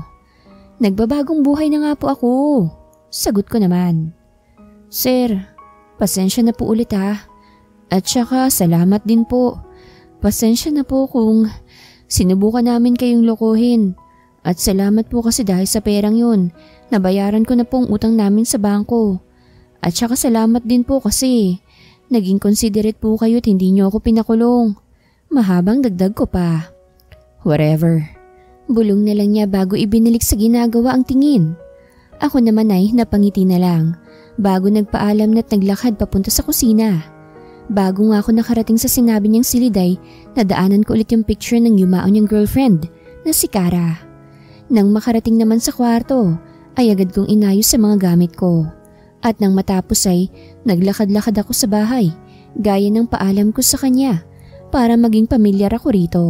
Nagbabagong buhay na nga po ako. Sagot ko naman. Sir, pasensya na po ulit ha. At saka salamat din po. Pasensya na po kung sinubukan namin kayong lokohin. At salamat po kasi dahil sa perang yun, nabayaran ko na pong utang namin sa bangko. At saka salamat din po kasi naging considerate po kayo at hindi niyo ako pinakulong. Mahabang dagdag ko pa. Whatever. Bulong na lang niya bago ibinalik sa ginagawa ang tingin. Ako naman ay napangiti na lang bago nagpaalam na't naglakad papunta sa kusina. Bago nga ako nakarating sa sinabi niyang siliday, nadaanan ko ulit yung picture ng yumaon niyang girlfriend na si Kara. Nang makarating naman sa kwarto, ay agad kong inayos sa mga gamit ko. At nang matapos ay naglakad-lakad ako sa bahay gaya ng paalam ko sa kanya para maging pamilyar ako rito.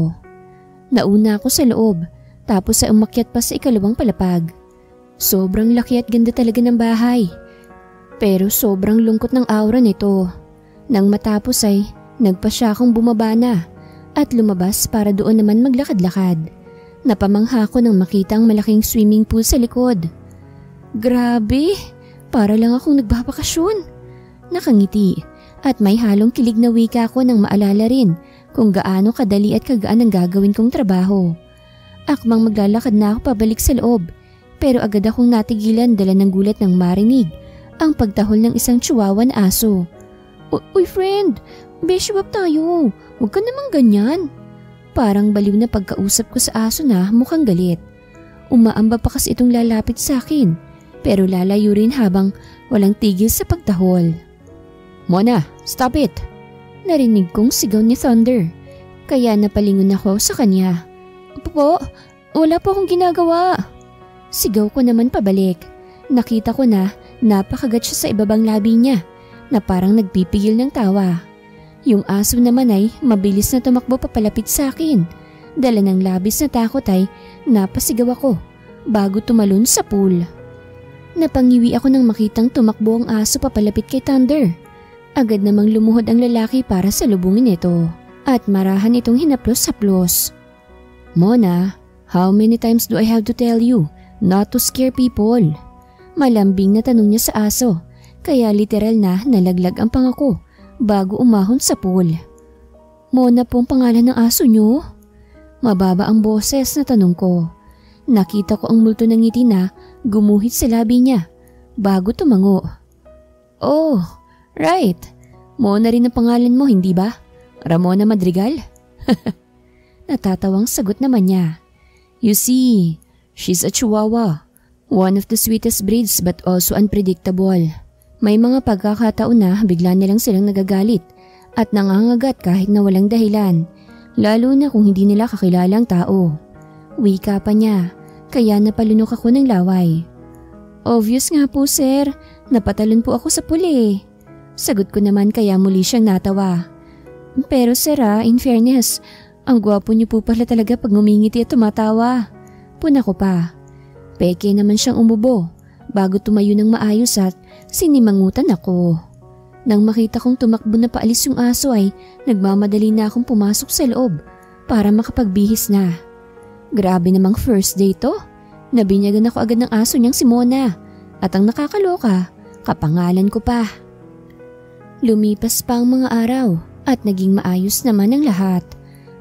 Nauna ako sa loob tapos ay umakyat pa sa ikalawang palapag. Sobrang laki at ganda talaga ng bahay. Pero sobrang lungkot ng aura nito. Nang matapos ay nagpa siya akong bumaba na at lumabas para doon naman maglakad-lakad. Napamangha ko nang makita ang malaking swimming pool sa likod. Grabe! Para lang akong nagbabakasyon. Nakangiti at may halong kilig na wika ko nang maalala rin kung gaano kadali at kagaan ang gagawin kong trabaho. Akmang maglalakad na ako pabalik sa loob pero agad akong natigilan dala ng gulat nang marinig ang pagtahol ng isang chihuahua na aso. Uy friend, beshiwap tayo. Huwag ka namang ganyan. Parang baliw na pagkausap ko sa aso na mukhang galit. Umaamba pa kasi itong lalapit sa akin pero lalayo rin habang walang tigil sa pagtahol. Mona, stop it! Narinig kong sigaw ni Thunder kaya napalingon ako sa kanya. Po, wala po akong ginagawa. Sigaw ko naman pabalik. Nakita ko na Napakagat siya sa ibabang labi niya na parang nagpipigil ng tawa. Yung aso naman ay mabilis na tumakbo papalapit sa akin. Dala ng labis na takot ay napasigaw ako bago tumalon sa pool. Napangiwi ako nang makitang tumakbo ang aso papalapit kay Thunder. Agad namang lumuhod ang lalaki para salubungin ito at marahan itong hinaplos-haplos. Mona, how many times do I have to tell you not to scare people? Malambing na tanong niya sa aso, kaya literal na nalaglag ang pangako bago umahon sa pool. Mona pong pangalan ng aso niyo? Mababa ang boses na tanong ko. Nakita ko ang multo ng ngiti na gumuhit sa labi niya bago tumango. Oh, right. Mona rin ang pangalan mo, hindi ba? Ramona Madrigal? Natatawang sagot naman niya. You see, she's a chihuahua. One of the sweetest breeds but also unpredictable. May mga pagkakataon na bigla nilang silang nagagalit at nangangagat kahit na walang dahilan, lalo na kung hindi nila kakilalang tao. Wika pa niya, kaya napalunok ako ng laway. Obvious nga po sir, napatalon po ako sa puli. Sagot ko naman kaya muli siyang natawa. Pero sir in fairness, ang gwapo niyo po pala talaga pag ngumingiti at tumatawa. Puna ko pa. Peke naman siyang umubo bago tumayo ng maayos at sinimangutan ako. Nang makita kong tumakbo na paalis yung aso ay nagmamadali na akong pumasok sa loob para makapagbihis na. Grabe namang first day to. Nabinyagan ako agad ng aso niyang si Mona at ang nakakaloka, kapangalan ko pa. Lumipas pa ang mga araw at naging maayos naman ang lahat.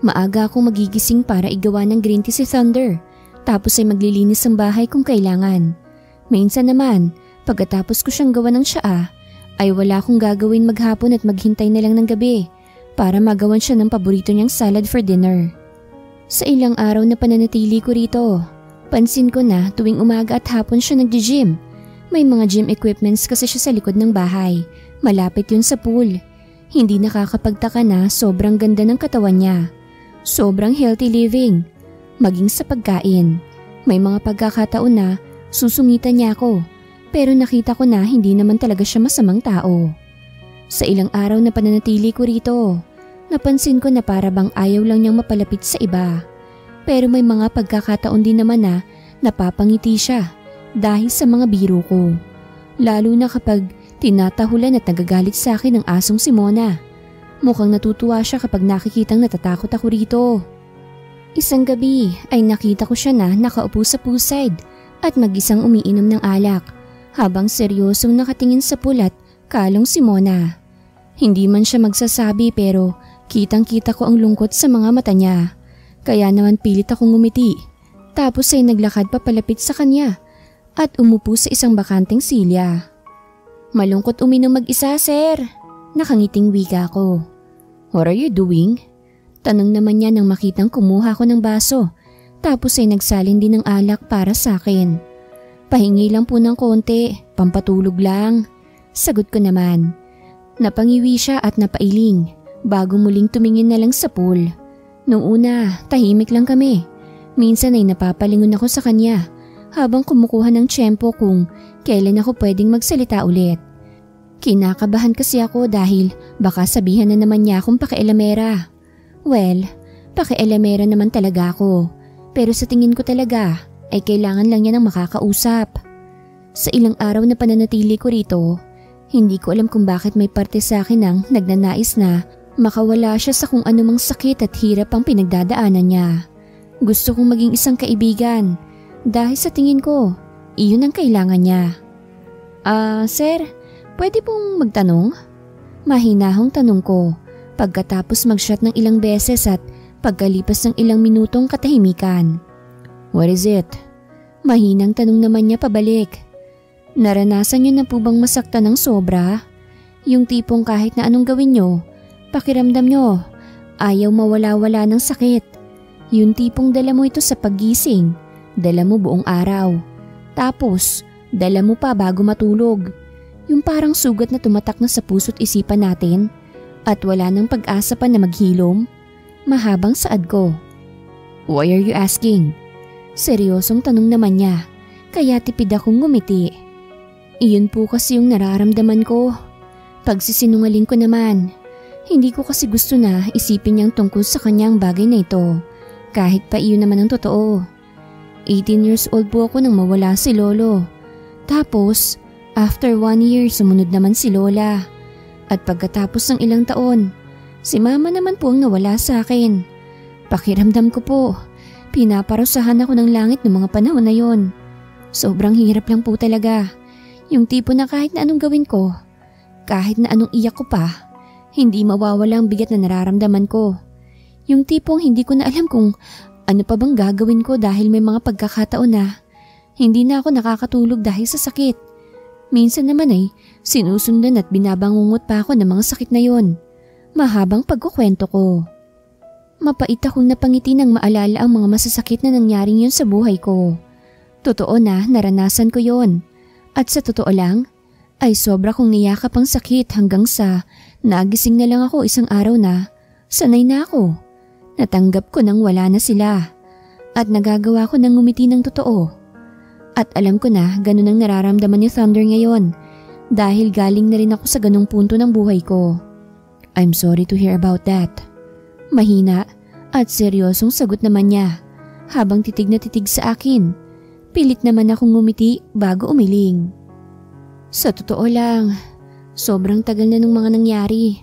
Maaga akong magigising para igawa ng green tea si Thunder. Tapos ay maglilinis ng bahay kung kailangan. Minsan naman, pagkatapos ko siyang gawa ng tsaa, ay wala akong gagawin maghapon at maghintay na lang ng gabi para magawan siya ng paborito niyang salad for dinner. Sa ilang araw na pananatili ko rito, pansin ko na tuwing umaga at hapon siya nag-gym. May mga gym equipments kasi siya sa likod ng bahay. Malapit yun sa pool. Hindi nakakapagtaka na sobrang ganda ng katawan niya. Sobrang healthy living. Maging sa pagkain. May mga pagkakataon na susungitan niya ako pero nakita ko na hindi naman talaga siya masamang tao. Sa ilang araw na pananatili ko rito, napansin ko na para bang ayaw lang niyang mapalapit sa iba. Pero may mga pagkakataon din naman na napapangiti siya dahil sa mga biro ko. Lalo na kapag tinatahulan at nagagalit sa akin ng asong si Mona. Mukhang natutuwa siya kapag nakikitang natatakot ako rito. Isang gabi ay nakita ko siya na nakaupo sa poolside at mag-isang umiinom ng alak habang seryosong nakatingin sa pool at kalong si Mona. Hindi man siya magsasabi pero kitang-kita ko ang lungkot sa mga mata niya. Kaya naman pilit akong ngumiti. Tapos ay naglakad papalapit sa kanya at umupo sa isang bakanteng silya. Malungkot uminom mag-isa, sir. Nakangiting wika ko. What are you doing? Tanong naman niya nang makitang kumuha ko ng baso. Tapos ay nagsalin din ng alak para sa akin. Pahingi lang po ng konti, pampatulog lang. Sagot ko naman. Napangiwi siya at napailing bago muling tumingin na lang sa pool. Nung una, tahimik lang kami. Minsan ay napapalingon ako sa kanya habang kumukuha ng tiyempo kung kailan ako pwedeng magsalita ulit. Kinakabahan kasi ako dahil baka sabihan na naman niya akong pakialamera. Well, pakialamera naman talaga ako. Pero sa tingin ko talaga ay kailangan lang niya ng makakausap. Sa ilang araw na pananatili ko rito, hindi ko alam kung bakit may parte sa akin ang nagnanais na makawala siya sa kung anumang sakit at hirap ang pinagdadaanan niya. Gusto kong maging isang kaibigan dahil sa tingin ko, iyon ang kailangan niya. Sir, pwede pong magtanong? Mahinahong tanong ko pagkatapos mag-shot ng ilang beses at pagkalipas ng ilang minutong katahimikan. What is it? Mahinang tanong naman niya pabalik. Naranasan niyo na po bang masaktan ng sobra? Yung tipong kahit na anong gawin niyo, pakiramdam niyo, ayaw mawala-wala ng sakit. Yung tipong dala mo ito sa paggising, dala mo buong araw. Tapos, dala mo pa bago matulog. Yung parang sugat na tumatak na sa puso't isipan natin at wala nang pag-asa pa na maghilom. Mahabang saad ko. Why are you asking? Seryosong tanong naman niya, kaya tipid akong ngumiti. Iyon po kasi yung nararamdaman ko. Pagsisinungaling ko naman. Hindi ko kasi gusto na isipin niyang tungkol sa kanyang bagay na ito. Kahit pa iyon naman ang totoo. 18 years old po ako nang mawala si Lolo. Tapos, after 1 year sumunod naman si Lola. At pagkatapos ng ilang taon, si Mama naman po ang nawala sa akin. Pakiramdam ko po, pinaparusahan ako ng langit ng mga panahon na yon. Sobrang hirap lang po talaga. Yung tipo na kahit na anong gawin ko, kahit na anong iyak ko pa, hindi mawawala ang bigat na nararamdaman ko. Yung tipong hindi ko na alam kung ano pa bang gagawin ko dahil may mga pagkakataon na hindi na ako nakakatulog dahil sa sakit. Minsan naman ay sinusundan at binabangungot pa ako ng mga sakit na yon. Mahabang pagkukwento ko. Mapait akong napangiti nang maalala ang mga masasakit na nangyaring yun sa buhay ko. Totoo na naranasan ko yon. At sa totoo lang, ay sobra kong niyakap ang sakit hanggang sa nagising na lang ako isang araw na sanay na ako. Natanggap ko nang wala na sila at nagagawa ko ng ngumiti ng totoo. At alam ko na ganun ang nararamdaman ni Thunder ngayon dahil galing na rin ako sa ganung punto ng buhay ko. I'm sorry to hear about that. Mahina at seryosong sagot naman niya habang titig na titig sa akin. Pilit naman akong ngumiti bago umiling. Sa totoo lang, sobrang tagal na nung mga nangyari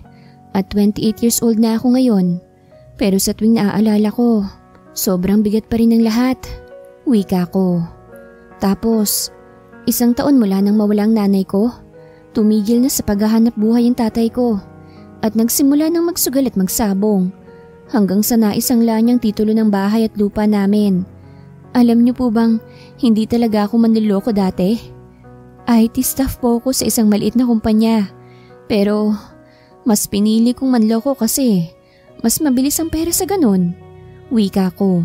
at 28 years old na ako ngayon. Pero sa tuwing naaalala ko, sobrang bigat pa rin ng lahat. Wika ko. Tapos, 1 taon mula nang mawala ang nanay ko, tumigil na sa paghahanap buhay ang tatay ko at nagsimula ng magsugal at magsabong hanggang sa naisangla niyang titulo ng bahay at lupa namin. Alam niyo po bang hindi talaga ako manloloko dati? IT staff po ako sa isang maliit na kumpanya. Pero mas pinili kong manloko kasi mas mabilis ang pera sa ganun. Wika ko.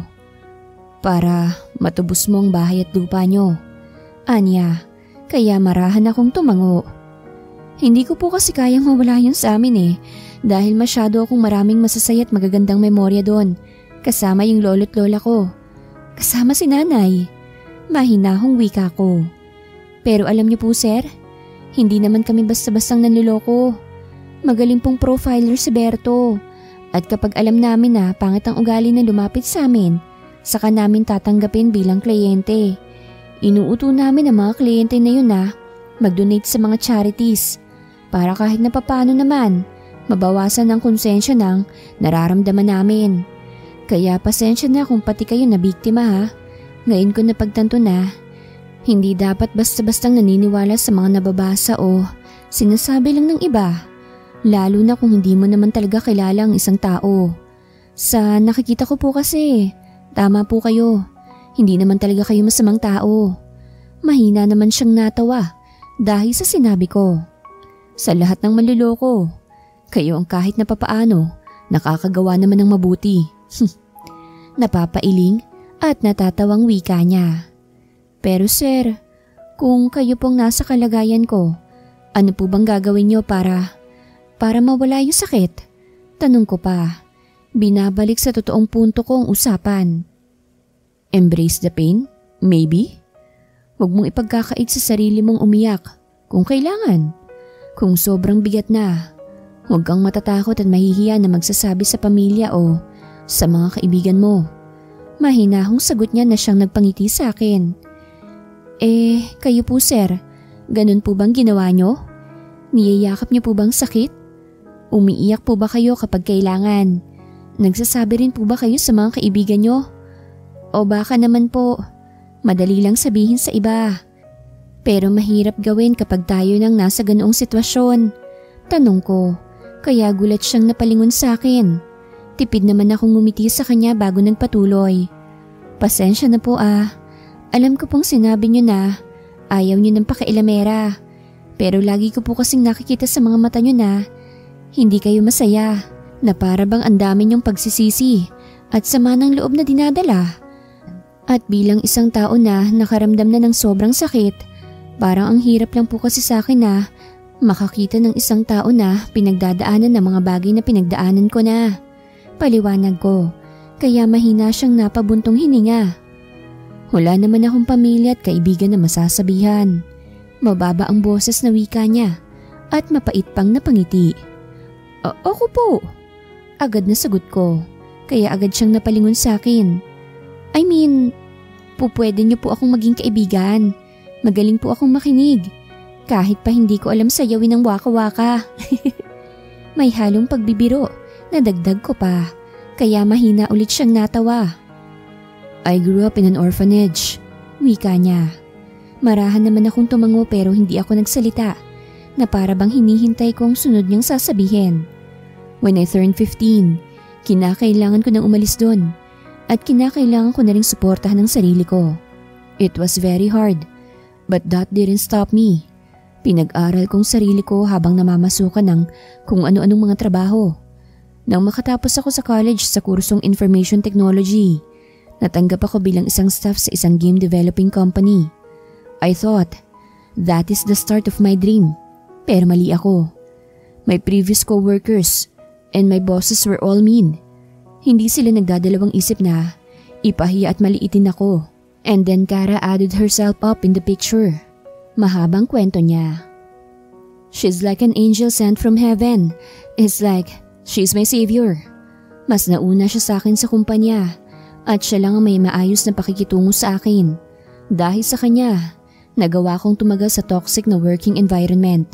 Para matubos mo ang bahay at lupa niyo. Anya, kaya marahan akong tumango. Hindi ko po kasi kayang mawala yun sa amin dahil masyado akong maraming masasaya at magagandang memorya doon kasama yung lolo't lola ko. Kasama si nanay. Mahinahong wika ko. Pero alam niyo po sir, hindi naman kami basta-bastang nanloloko. Magaling pong profiler si Berto. At kapag alam namin na pangit ang ugali na lumapit sa amin, saka namin tatanggapin bilang kliyente. Inuuto namin ang mga kliyente na yun na mag-donate sa mga charities para kahit na papano naman mabawasan ang konsensya ng nararamdaman namin. Kaya pasensya na kung pati kayo na biktima ha. Ngayon ko napagtanto na hindi dapat basta-bastang naniniwala sa mga nababasa o sinasabi lang ng iba. Lalo na kung hindi mo naman talaga kilala ang isang tao. Sa nakikita ko po kasi, tama po kayo. Hindi naman talaga kayo masamang tao. Mahina naman siyang natawa dahil sa sinabi ko. Sa lahat ng manloloko, kayo ang kahit na papaano nakakagawa naman ng mabuti. Napapailing at natatawang wika niya. Pero sir, kung kayo pong nasa kalagayan ko, ano po bang gagawin niyo para mawala yung sakit? Tanong ko pa. Binabalik sa totoong punto ko ang usapan. Embrace the pain? Maybe? Huwag mong ipagkakait sa sarili mong umiyak kung kailangan. Kung sobrang bigat na, huwag kang matatakot at mahihiya na magsasabi sa pamilya o sa mga kaibigan mo. Mahinahong sagot niya na siyang nagpangiti sa akin. Kayo po sir, ganun po bang ginawa niyo? Niyayakap niyo po bang sakit? Umiiyak po ba kayo kapag kailangan? Nagsasabi rin po ba kayo sa mga kaibigan niyo? O baka naman po, madali lang sabihin sa iba. Pero mahirap gawin kapag tayo nang nasa ganoong sitwasyon. Tanong ko, kaya gulat siyang napalingon sa akin. Tipid naman akong ngumiti sa kanya bago nagpatuloy. Pasensya na po Alam ko pong sinabi niyo na ayaw niyo ng pakailamera. Pero lagi ko po kasing nakikita sa mga mata niyo na hindi kayo masaya. Na para bang ang dami niyong pagsisisi at sama ng loob na dinadala. At bilang isang tao na nakaramdam na ng sobrang sakit, parang ang hirap lang po kasi sa akin na makakita ng isang tao na pinagdadaanan ng mga bagay na pinagdaanan ko na. Paliwanag ko, kaya mahina siyang napabuntong hininga. Wala naman akong pamilya at kaibigan na masasabihan. Mababa ang boses na wika niya at mapait pang napangiti. Ako po. Agad na sagot ko, kaya agad siyang napalingon sa akin. I mean, pwede niyo po akong maging kaibigan. Magaling po akong makinig. Kahit pa hindi ko alam sayawin ng waka-waka. May halong pagbibiro na dagdag ko pa, kaya mahina ulit siyang natawa. I grew up in an orphanage, wika niya. Marahan naman akong tumango pero hindi ako nagsalita, na para bang hinihintay kong sunod niyang sasabihin. When I turned 15, kinakailangan ko nang umalis doon at kinakailangan ko na ring suportahan ang sarili ko. It was very hard, but that didn't stop me. Pinag-aral kong sarili ko habang namamasukan ng kung ano-anong mga trabaho. Nang makatapos ako sa college sa kursong Information Technology, natanggap ako bilang isang staff sa isang game developing company. I thought, that is the start of my dream. Pero mali ako. My previous co-workers and my bosses were all mean. Hindi sila nagdadalawang isip na ipahiya at maliitin ako. And then Kara added herself up in the picture. Mahabang kwento niya. She's like an angel sent from heaven. It's like she's my savior. Mas nauna siya sa akin sa kumpanya at siya lang ang may maayos na pakikitungo sa akin. Dahil sa kanya, nagawa kong tumagal sa toxic na working environment.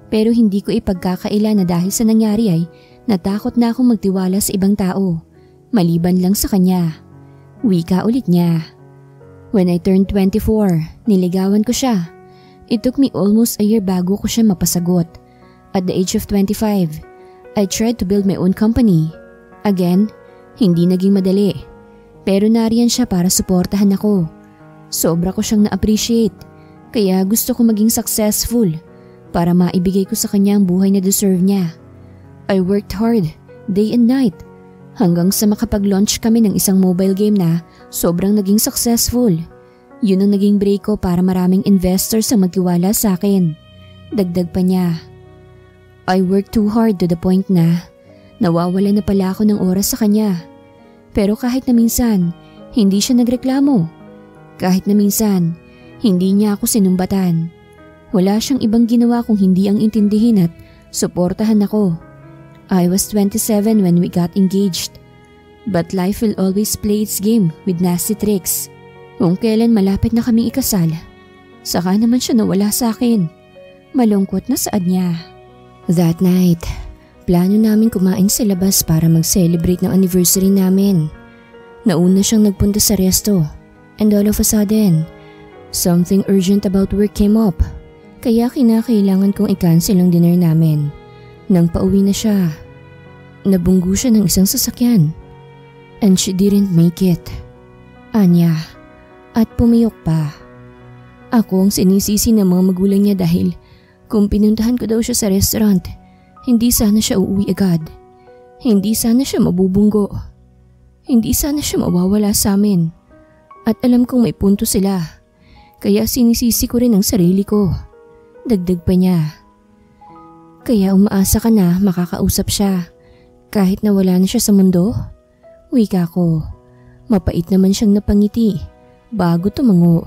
Pero hindi ko ipagkakaila na dahil sa nangyari ay natakot na akong magtiwala sa ibang tao, maliban lang sa kanya. Wika ulit niya. When I turned 24, niligawan ko siya. It took me almost a year bago ko siya mapasagot. At the age of 25, I tried to build my own company. Again, hindi naging madali. Pero nariyan siya para suportahan ako. Sobra ko siyang na-appreciate, kaya gusto ko maging successful para maibigay ko sa kanya ang buhay na deserve niya. I worked hard, day and night, hanggang sa makapag-launch kami ng isang mobile game na sobrang naging successful. Yun ang naging break ko para maraming investors ang magtiwala sa akin. Dagdag pa niya. I worked too hard to the point na nawawala na pala ako ng oras sa kanya. Pero kahit na minsan, hindi siya nagreklamo. Kahit na minsan, hindi niya ako sinumbatan. Wala siyang ibang ginawa kung hindi ang intindihin at suportahan ako. I was 27 when we got engaged. But life will always play its game with nasty tricks. Kung kailan malapit na kaming ikasal, saka naman siya nawala sa akin. Malungkot na saad niya. That night, plano namin kumain sa labas para mag-celebrate ng anniversary namin. Nauna siyang nagpunta sa resto, and all of a sudden, something urgent about work came up. Kaya kinakailangan kong i-cancel ang dinner namin. Nang pauwi na siya, nabunggo siya ng isang sasakyan. And she didn't make it. Anya, at pumiyok pa. Ako ang sinisisi ng mga magulang niya dahil kung pinuntahan ko daw siya sa restaurant, hindi sana siya uuwi agad. Hindi sana siya mabubunggo. Hindi sana siya mawawala sa amin. At alam kong may punto sila. Kaya sinisisi ko rin ang sarili ko. Dagdag pa niya. Kaya umaasa ka na makakausap siya kahit na wala na siya sa mundo? Wika ko. Mapait naman siyang napangiti bago tumango.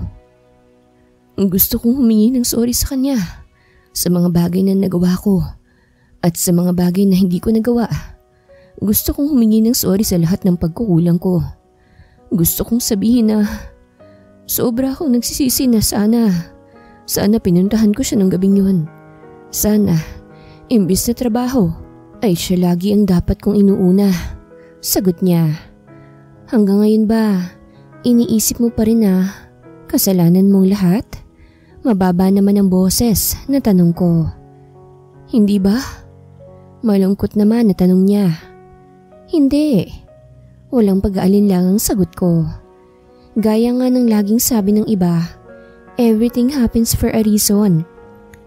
Gusto kong humingi ng sorry sa kanya sa mga bagay na nagawa ko at sa mga bagay na hindi ko nagawa. Gusto kong humingi ng sorry sa lahat ng pagkukulang ko. Gusto kong sabihin na sobra akong nagsisisi na sana pinuntahan ko siya ng gabing yun. Sana, imbis na trabaho, ay siya lagi ang dapat kong inuuna. Sagot niya. Hanggang ngayon ba, iniisip mo pa rin na kasalanan mong lahat? Mababa naman ang boses na tanong ko. Hindi ba? Malungkot naman na tanong niya. Hindi. Walang pag-aalinlangang sagot ko. Gaya nga ng laging sabi ng iba, everything happens for a reason.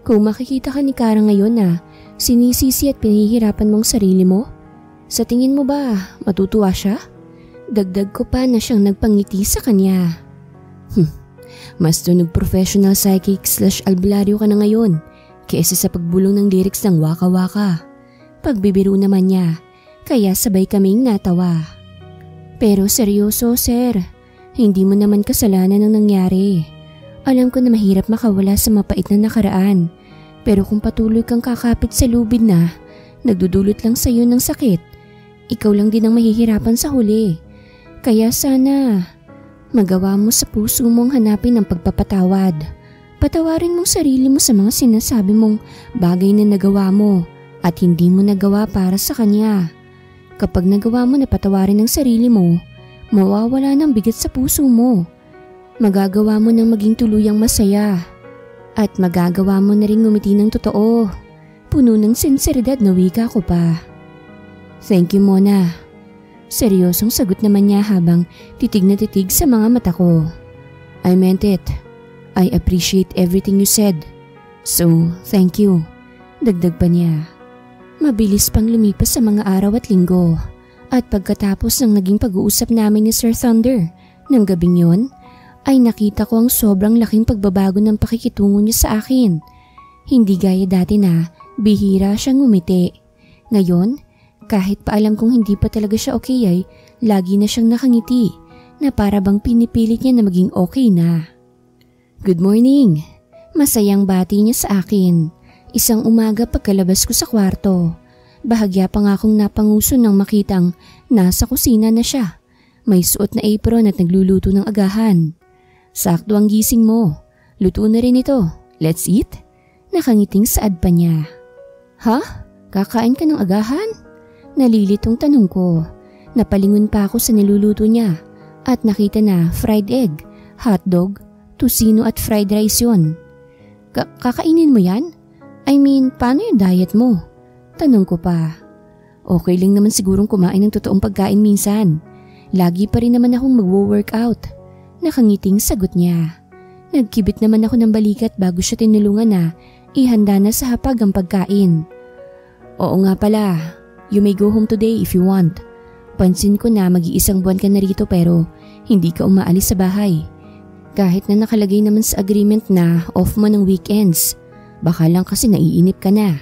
Kung makikita ka ni Kara ngayon na sinisisi at pinihirapan mong sarili mo, sa tingin mo ba matutuwa siya? Dagdag ko pa na siyang nagpangiti sa kanya. Mas tunog professional psychic/albularyo ka na ngayon kaysa sa pagbulong ng lyrics ng waka-waka. Pagbibiro naman niya, kaya sabay kaming natawa. Pero seryoso sir, hindi mo naman kasalanan ang nangyari. Alam ko na mahirap makawala sa mapait na nakaraan. Pero kung patuloy kang kakapit sa lubid na, nagdudulot lang sa iyo ng sakit. Ikaw lang din ang mahihirapan sa huli. Kaya sana, magawa mo sa puso mong hanapin ang pagpapatawad. Patawarin mong sarili mo sa mga sinasabi mong bagay na nagawa mo at hindi mo nagawa para sa kanya. Kapag nagawa mo na patawarin ang sarili mo, mawawala ng bigat sa puso mo. Magagawa mo ng maging tuluyang masaya. At magagawa mo na rin ngumiti ng totoo. Puno ng sinseridad na wika ko pa. Thank you, Mona. Seryosong sagot naman niya habang titig na titig sa mga mata ko. I meant it. I appreciate everything you said. So, thank you. Dagdag pa niya. Mabilis pang lumipas sa mga araw at linggo. At pagkatapos ng naging pag-uusap namin ni Sir Thunder ng gabing yon, ay nakita ko ang sobrang laking pagbabago ng pakikitungo niya sa akin. Hindi gaya dati na bihira siyang ngumiti. Ngayon, kahit pa alam kong hindi pa talaga siya okay ay lagi na siyang nakangiti na para bang pinipilit niya na maging okay na. Good morning! Masayang bati niya sa akin. Isang umaga pagkalabas ko sa kwarto. Bahagya pa nga akong napanguso nang makitang nasa kusina na siya. May suot na apron at nagluluto ng agahan. Sakto ang gising mo. Luto na rin ito. Let's eat? Nakangiting saad pa niya. Ha? Kakain ka ng agahan? Nalilitong tanong ko. Napalingon pa ako sa niluluto niya at nakita na fried egg, hotdog, tusino at fried rice yun. Kakainin mo yan? I mean, paano yung diet mo? Tanong ko pa. Okay lang naman sigurong kumain ng totoong pagkain minsan. Lagi pa rin naman akong magwo-workout. Nakangiting sagot niya. Nagkibit naman ako ng balikat bago siya tinulungan na ihanda na sa hapag ang pagkain. Oo nga pala, you may go home today if you want. Pansin ko na mag-iisang buwan ka na rito pero hindi ka umaalis sa bahay. Kahit na nakalagay naman sa agreement na off mo ng weekends. Baka lang kasi naiinip ka na.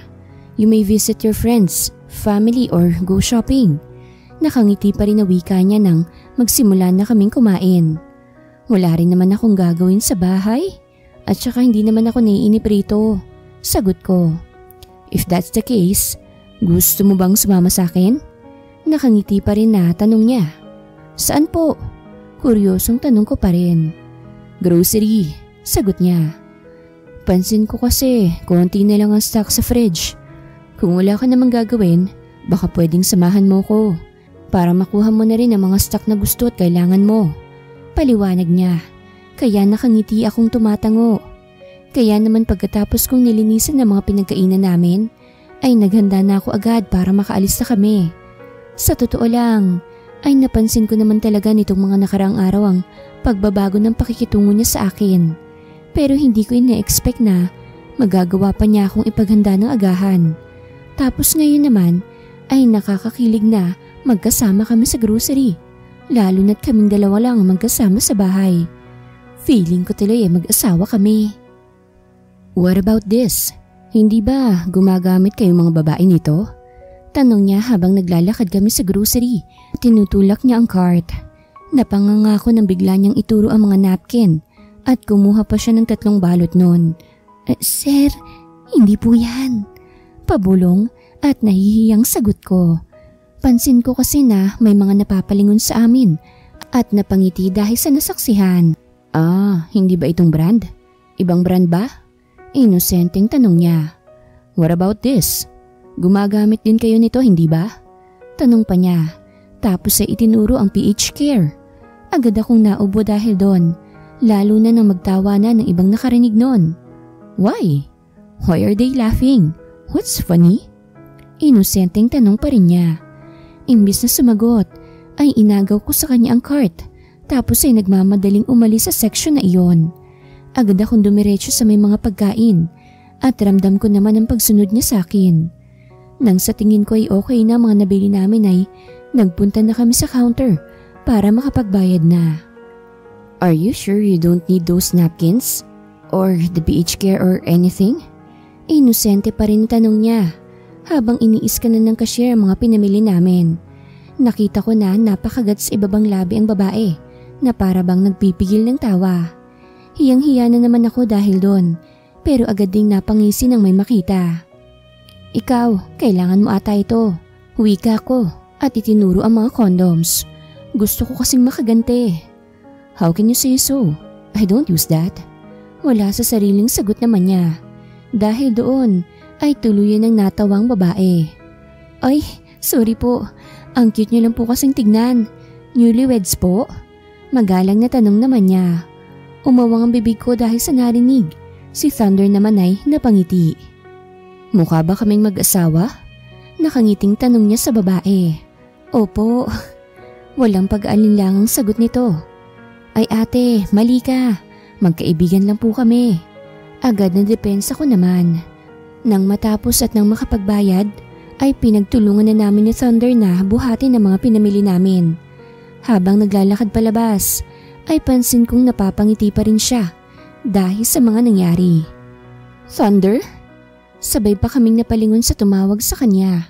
You may visit your friends, family or go shopping. Nakangiti pa rin na wika niya nang magsimula na kaming kumain. Wala rin naman akong gagawin sa bahay at saka hindi naman ako naiinip rito. Sagot ko. If that's the case, gusto mo bang sumama sa akin? Nakangiti pa rin na tanong niya. Saan po? Kuryosong tanong ko pa rin. Grocery, sagot niya. Pansin ko kasi konti na lang ang stock sa fridge. Kung wala ka namang gagawin, baka pwedeng samahan mo ko para makuha mo na rin ang mga stock na gusto at kailangan mo. Paliwanag niya, kaya nakangiti akong tumatango. Kaya naman pagkatapos kong nilinisan ang mga pinagkainan namin, ay naghanda na ako agad para makaalis na kami. Sa totoo lang, ay napansin ko naman talaga nitong mga nakaraang araw ang pagbabago ng pakikitungo niya sa akin. Pero hindi ko ina-expect na magagawa pa niya akong ipaghanda ng agahan. Tapos ngayon naman ay nakakakilig na magkasama kami sa grocery. Lalo na't kaming dalawa lang ang magkasama sa bahay. Feeling ko tuloy mag-asawa kami. What about this? Hindi ba gumagamit kayong mga babae nito? Tanong niya habang naglalakad kami sa grocery. Tinutulak niya ang cart. Napanganga ko nang bigla niyang ituro ang mga napkin at kumuha pa siya ng 3 balot nun. Sir, hindi po yan. Pabulong at nahihiyang sagot ko. Pansin ko kasi na may mga napapalingon sa amin at napangiti dahil sa nasaksihan. Hindi ba itong brand? Ibang brand ba? Inosenteng tanong niya. What about this? Gumagamit din kayo nito, hindi ba? Tanong pa niya. Tapos ay itinuro ang PH Care. Agad akong naubo dahil doon, lalo na nang magtawa na ng ibang nakarinig noon. Why? Why are they laughing? What's funny? Inosenteng tanong pa rin niya. Imbis na sumagot, ay inagaw ko sa kanya ang cart. Tapos ay nagmamadaling umalis sa section na iyon. Agad akong dumiretso sa may mga pagkain at ramdam ko naman ang pagsunod niya sa akin. Nang sa tingin ko ay okay na mga nabili namin ay nagpunta na kami sa counter para makapagbayad na. Are you sure you don't need those napkins? Or the PH Care or anything? Inosente pa rin tanong niya. Habang iniis ka na ng cashier ang mga pinamili namin. Nakita ko na napakagat sa ibabang labi ang babae na para bang nagpipigil ng tawa. Hiyang-hiya na naman ako dahil doon, pero agad ding napangisi nang may makita. Ikaw, kailangan mo ata ito. Wika ko at itinuro ang mga condoms. Gusto ko kasing makaganti. How can you say so? I don't use that. Wala sa sariling sagot naman niya. Dahil doon ay tuluyan ng natawang babae. Ay, sorry po. Ang cute niyo lang po kasing tignan. Newlyweds po? Magalang na tanong naman niya. Umawang ang bibig ko dahil sa narinig. Si Thunder naman ay napangiti. Mukha ba kaming mag-asawa? Nakangiting tanong niya sa babae. Opo. Walang pag-aalinlangang sagot nito. Ay ate, mali ka. Magkaibigan lang po kami. Agad na depensa ko naman. Nang matapos at nang makapagbayad, ay pinagtulungan na namin ni Thunder na buhatin ang mga pinamili namin. Habang naglalakad palabas, ay pansin kong napapangiti pa rin siya dahil sa mga nangyari. Thunder? Sabay pa kaming napalingon sa tumawag sa kanya.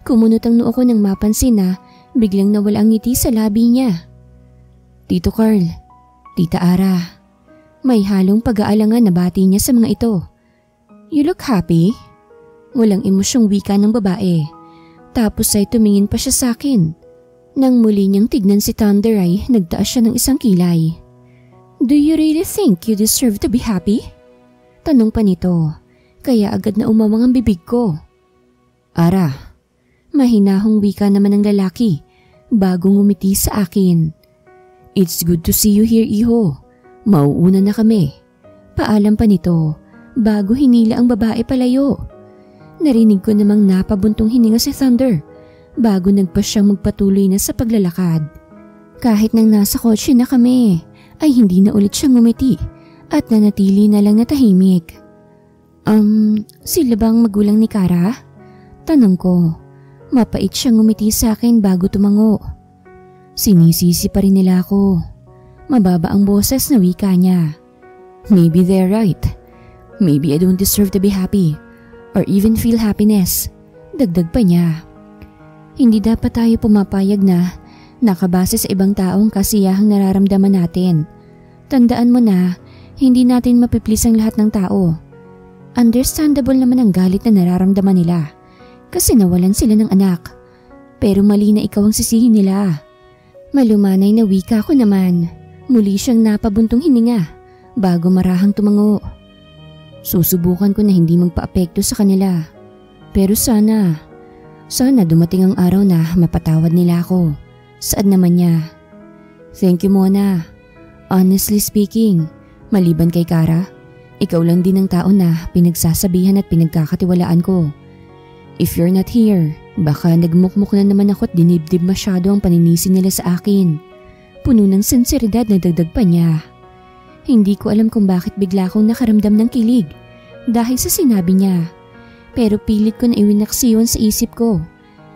Kumunot ang noo ko nang mapansin na biglang nawala ang ngiti sa labi niya. Tito Carl, Tita Ara, may halong pag-aalangan na bati niya sa mga ito. You look happy? Walang emosyong wika ng babae. Tapos ay tumingin pa siya sa akin. Nang muli niyang tignan si Thunder ay nagtaas siya ng isang kilay. Do you really think you deserve to be happy? Tanong pa nito, kaya agad na umawang ang bibig ko. Ara, mahinahong wika naman ng lalaki bago ngumiti sa akin. It's good to see you here, iho. Mauuna na kami. Paalam pa nito bago hinila ang babae palayo. Narinig ko namang napabuntong hininga si Thunder bago nagpa siyang magpatuloy na sa paglalakad. Kahit nang nasa kotse na kami, ay hindi na ulit siyang ngumiti at nanatili na lang na tahimik. Sila bang magulang ni Kara? Tanong ko. Mapait siyang ngumiti sa akin bago tumango. Sinisisi pa rin nila ako. Mababa ang boses na wika niya. Maybe they're right. Maybe I don't deserve to be happy or even feel happiness. Dagdag pa niya. Hindi dapat tayo pumapayag na nakabase sa ibang taong kasiyahang nararamdaman natin. Tandaan mo na hindi natin mapiplis ang lahat ng tao. Understandable naman ang galit na nararamdaman nila kasi nawalan sila ng anak. Pero mali na ikaw ang sisihin nila. Malumanay na wika ko naman. Muli siyang napabuntong hininga bago marahang tumango. Susubukan ko na hindi magpa-apekto sa kanila. Pero sana dumating ang araw na mapatawad nila ako. Saad naman niya. Thank you Mona. Honestly speaking, maliban kay Kara, ikaw lang din ang tao na pinagsasabihan at pinagkakatiwalaan ko. If you're not here, baka nagmukmuk na naman ako at dinibdib masyado ang paninisi nila sa akin. Puno ng sinseridad na dagdag pa niya. Hindi ko alam kung bakit bigla akong nakaramdam ng kilig dahil sa sinabi niya. Pero pilit ko na iwinaksiyon sa isip ko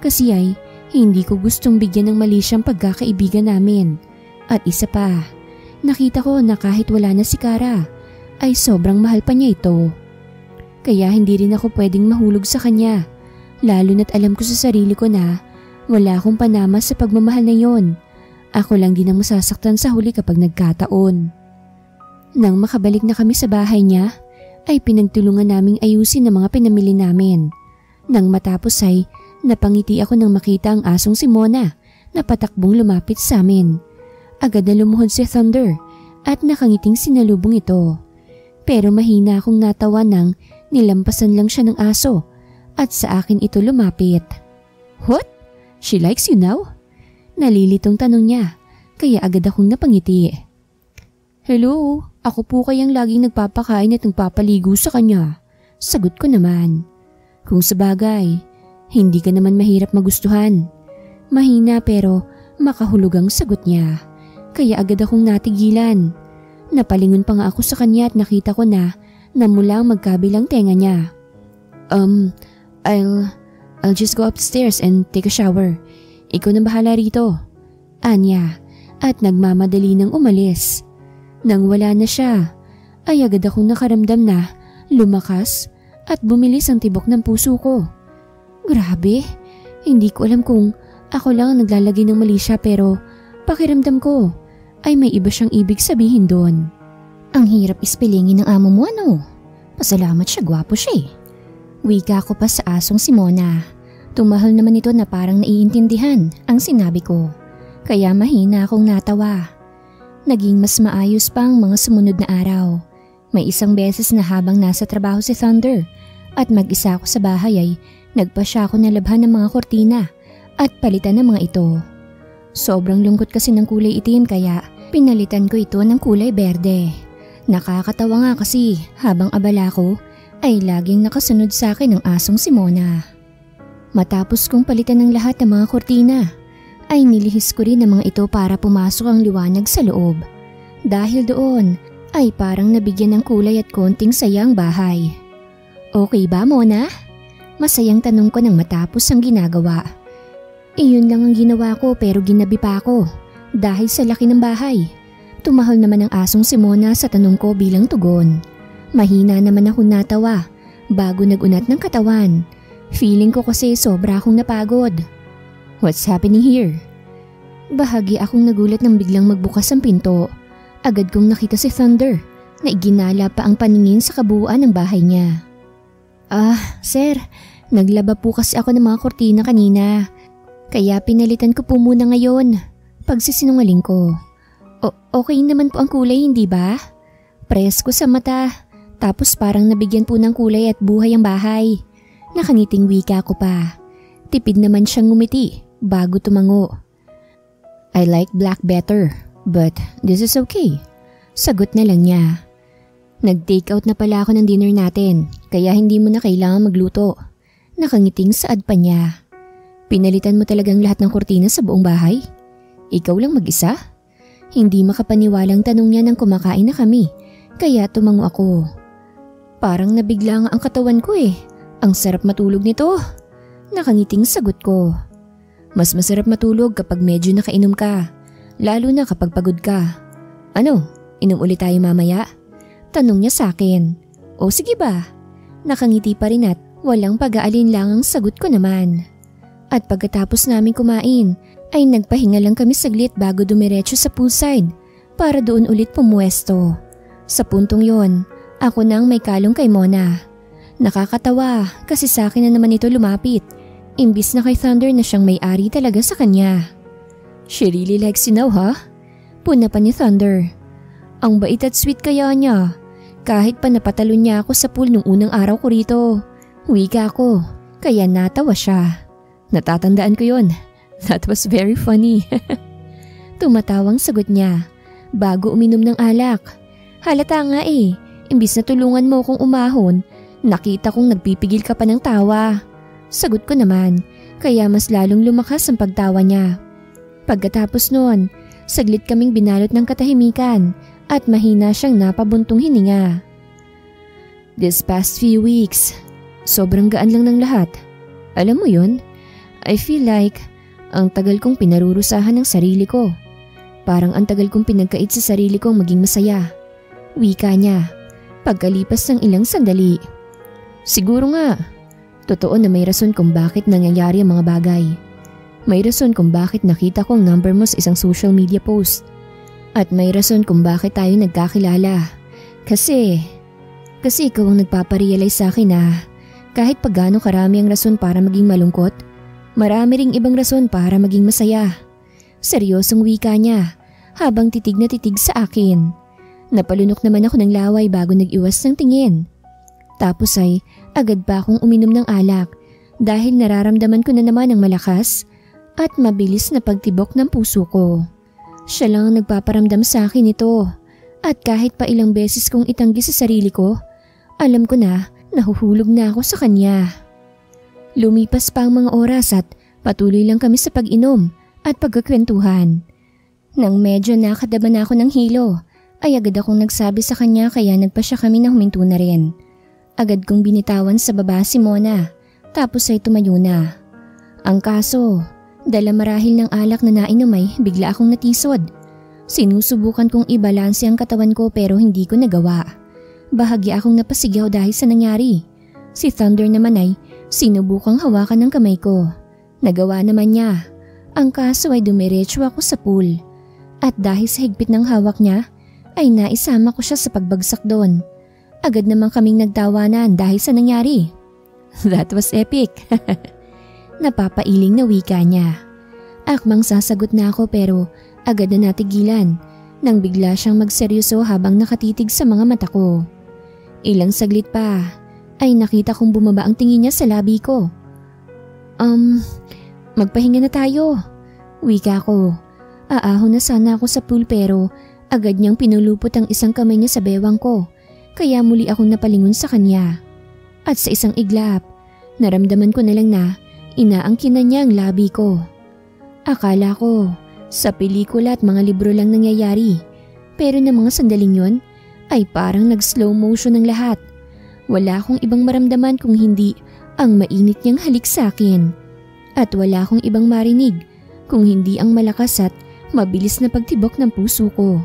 kasi ay hindi ko gustong bigyan ng mali siyang pagkakaibigan namin. At isa pa, nakita ko na kahit wala na si Kara ay sobrang mahal pa niya ito. Kaya hindi rin ako pwedeng mahulog sa kanya, lalo na't alam ko sa sarili ko na wala akong panama sa pagmamahal na yon. Ako lang din ang masasaktan sa huli kapag nagkataon. Nang makabalik na kami sa bahay niya, ay pinagtulungan naming ayusin ang mga pinamili namin. Nang matapos ay napangiti ako nang makita ang asong si Mona na patakbong lumapit sa amin. Agad na lumuhod si Thunder at nakangiting sinalubong ito. Pero mahina akong natawa nang nilampasan lang siya ng aso at sa akin ito lumapit. What? She likes you now? Nalilitong tanong niya kaya agad akong napangiti. Hello, ako po kayang laging nagpapakain at nagpapaligo sa kanya. Sagot ko naman. Kung sabagay, hindi ka naman mahirap magustuhan. Mahina pero makahulugang sagot niya. Kaya agad akong natigilan. Napalingon pa nga ako sa kanya at nakita ko na namula ang magkabilang tenga niya. I'll just go upstairs and take a shower. Ikaw na bahala rito. Anya at nagmamadali nang umalis. Nang wala na siya, ay agad akong nakaramdam na lumakas at bumilis ang tibok ng puso ko. Grabe, hindi ko alam kung ako lang ang naglalagay ng mali siya pero pakiramdam ko ay may iba siyang ibig sabihin doon. Ang hirap ispilingin ng amo mo ano? Pasalamat siya, gwapo siya eh. Wika ko pa sa asong si Mona. Tumahol naman ito na parang naiintindihan ang sinabi ko. Kaya mahina akong natawa. Naging mas maayos pa ang mga sumunod na araw. May isang beses na habang nasa trabaho si Thunder at mag-isa ako sa bahay ay nagpasya ako na labhan ng mga kortina at palitan ng mga ito. Sobrang lungkot kasi ng kulay itim kaya pinalitan ko ito ng kulay berde. Nakakatawa nga kasi habang abala ko ay laging nakasunod sa akin ang asong si Mona. Matapos kong palitan ng lahat ng mga kortina ay nilihis ko rin ang mga ito para pumasok ang liwanag sa loob. Dahil doon ay parang nabigyan ng kulay at konting sayang bahay. Okay ba, Mona? Masayang tanong ko nang matapos ang ginagawa. Iyon lang ang ginawa ko pero ginabi pa ako dahil sa laki ng bahay. Tumahol naman ang asong si Mona sa tanong ko bilang tugon. Mahina naman ako natawa bago nagunat ng katawan. Feeling ko kasi sobra akong napagod. What's happening here? Bahagi akong nagulat nang biglang magbukas ang pinto. Agad kong nakita si Thunder na iginala pa ang paningin sa kabuuan ng bahay niya. Sir, naglaba po kasi ako ng mga kortina kanina. Kaya pinalitan ko po muna ngayon. Pagsisinungaling ko. Okay naman po ang kulay, hindi ba? Presko sa mata. Tapos parang nabigyan po ng kulay at buhay ang bahay. Nakangiting wika ko pa. Tipid naman siyang ngumiti bago tumango. I like black better, but this is okay. Sagot na lang niya. Nag-take out na pala ako ng dinner natin, kaya hindi mo na kailangan magluto. Nakangiting saad pa niya. Pinalitan mo talagang lahat ng kortina sa buong bahay? Ikaw lang mag-isa? Hindi makapaniwalang tanong niya nang kumakain na kami, kaya tumango ako. Parang nabigla nga ang katawan ko eh. Ang sarap matulog nito. Nakangiting sagot ko. Mas masarap matulog kapag medyo nakainom ka, lalo na kapag pagod ka. Ano, inom ulit tayo mamaya? Tanong niya sa akin. O sige ba? Nakangiti pa rin at walang pag-aalin lang ang sagot ko naman. At pagkatapos namin kumain, ay nagpahinga lang kami saglit bago dumiretso sa poolside para doon ulit pumuesto. Sa puntong yon, ako nang may kalong kay Mona. Nakakatawa kasi sa akin na naman ito lumapit, imbis na kay Thunder na siyang may-ari talaga sa kanya. She really likes you now, ha? Puna pa ni Thunder. Ang bait at sweet kaya niya. Kahit pa napatalon niya ako sa pool nung unang araw ko rito. Wika ako, kaya natawa siya. Natatandaan ko yon. That was very funny. Tumatawang sagot niya bago uminom ng alak. Halata nga eh, imbis na tulungan mo kong umahon, nakita kong nagpipigil ka pa ng tawa. Sagot ko naman, kaya mas lalong lumakas ang pagtawa niya. Pagkatapos noon, saglit kaming binalot ng katahimikan at mahina siyang napabuntong hininga. This past few weeks, sobrang gaan lang ng lahat. Alam mo yun, I feel like ang tagal kong pinarurusahan ng sarili ko. Parang ang tagal kong pinagkait sa sarili kong maging masaya. Wika niya, pagkalipas ng ilang sandali. Siguro nga, totoo na may rason kung bakit nangyayari ang mga bagay. May rason kung bakit nakita ko ang number mo sa isang social media post. At may rason kung bakit tayo nagkakilala. Kasi ikaw ang nagpaparealize sa akin na kahit paggaano karami ang rason para maging malungkot, marami ring ibang rason para maging masaya. Seryosong wika niya habang titig na titig sa akin. Napalunok naman ako ng laway bago nag-iwas ng tingin. Tapos ay agad pa akong uminom ng alak dahil nararamdaman ko na naman ang malakas at mabilis na pagtibok ng puso ko. Siya lang ang nagpaparamdam sa akin ito at kahit pa ilang beses kong itanggi sa sarili ko, alam ko na nahuhulog na ako sa kanya. Lumipas pa ang mga oras at patuloy lang kami sa pag-inom at pagkakwentuhan. Nang medyo nakadaba na ako ng hilo, ay agad akong nagsabi sa kanya kaya nagpa siya kami na huminto na rin. Agad kong binitawan sa baba si Mona, tapos ay tumayo na. Ang kaso, dala marahil ng alak na nainom ay bigla akong natisod. Sinusubukan kong ibalanse ang katawan ko pero hindi ko nagawa. Bahagya akong napasigaw dahil sa nangyari. Si Thunder naman ay sinubukang hawakan ng kamay ko. Nagawa naman niya. Ang kaso ay dumiretso ako sa pool. At dahil sa higpit ng hawak niya, ay naisama ko siya sa pagbagsak doon. Agad naman kaming nagtawanan dahil sa nangyari. That was epic. Napapailing na wika niya. Akmang sasagot na ako pero agad na natigilan nang bigla siyang magseryoso habang nakatitig sa mga mata ko. Ilang saglit pa ay nakita kong bumaba ang tingin niya sa labi ko. Magpahinga na tayo. Wika ko. Aahon na sana ako sa pool pero agad niyang pinulupot ang isang kamay niya sa bewang ko kaya muli akong napalingon sa kanya. At sa isang iglap, naramdaman ko na lang na inaangkin na niya ang labi ko. Akala ko sa pelikula at mga libro lang nangyayari pero na mga sandaling yon ay parang nag-slow motion ang lahat. Wala akong ibang maramdaman kung hindi ang mainit niyang halik sa akin. At wala akong ibang marinig kung hindi ang malakas at mabilis na pagtibok ng puso ko.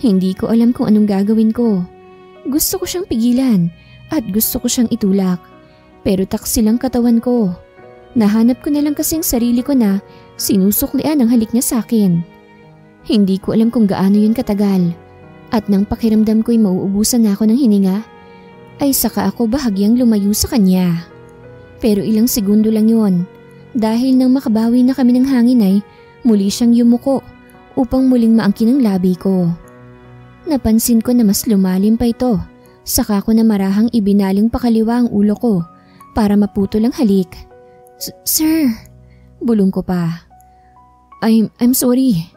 Hindi ko alam kung anong gagawin ko. Gusto ko siyang pigilan at gusto ko siyang itulak. Pero taksi lang katawan ko. Nahanap ko na lang kasing sarili ko na sinusuklian ang halik niya sa akin. Hindi ko alam kung gaano yun katagal. At nang pakiramdam ko'y mauubusan na ako ng hininga, ay saka ako bahagyang lumayo sa kanya. Pero ilang segundo lang yun. Dahil nang makabawi na kami ng hangin ay muli siyang yumuko upang muling maangkin ang labi ko. Napansin ko na mas lumalim pa ito. Saka ko na marahang ibinaling pakaliwa ang ulo ko para maputol ang halik. Sir, bulong ko pa. I'm sorry.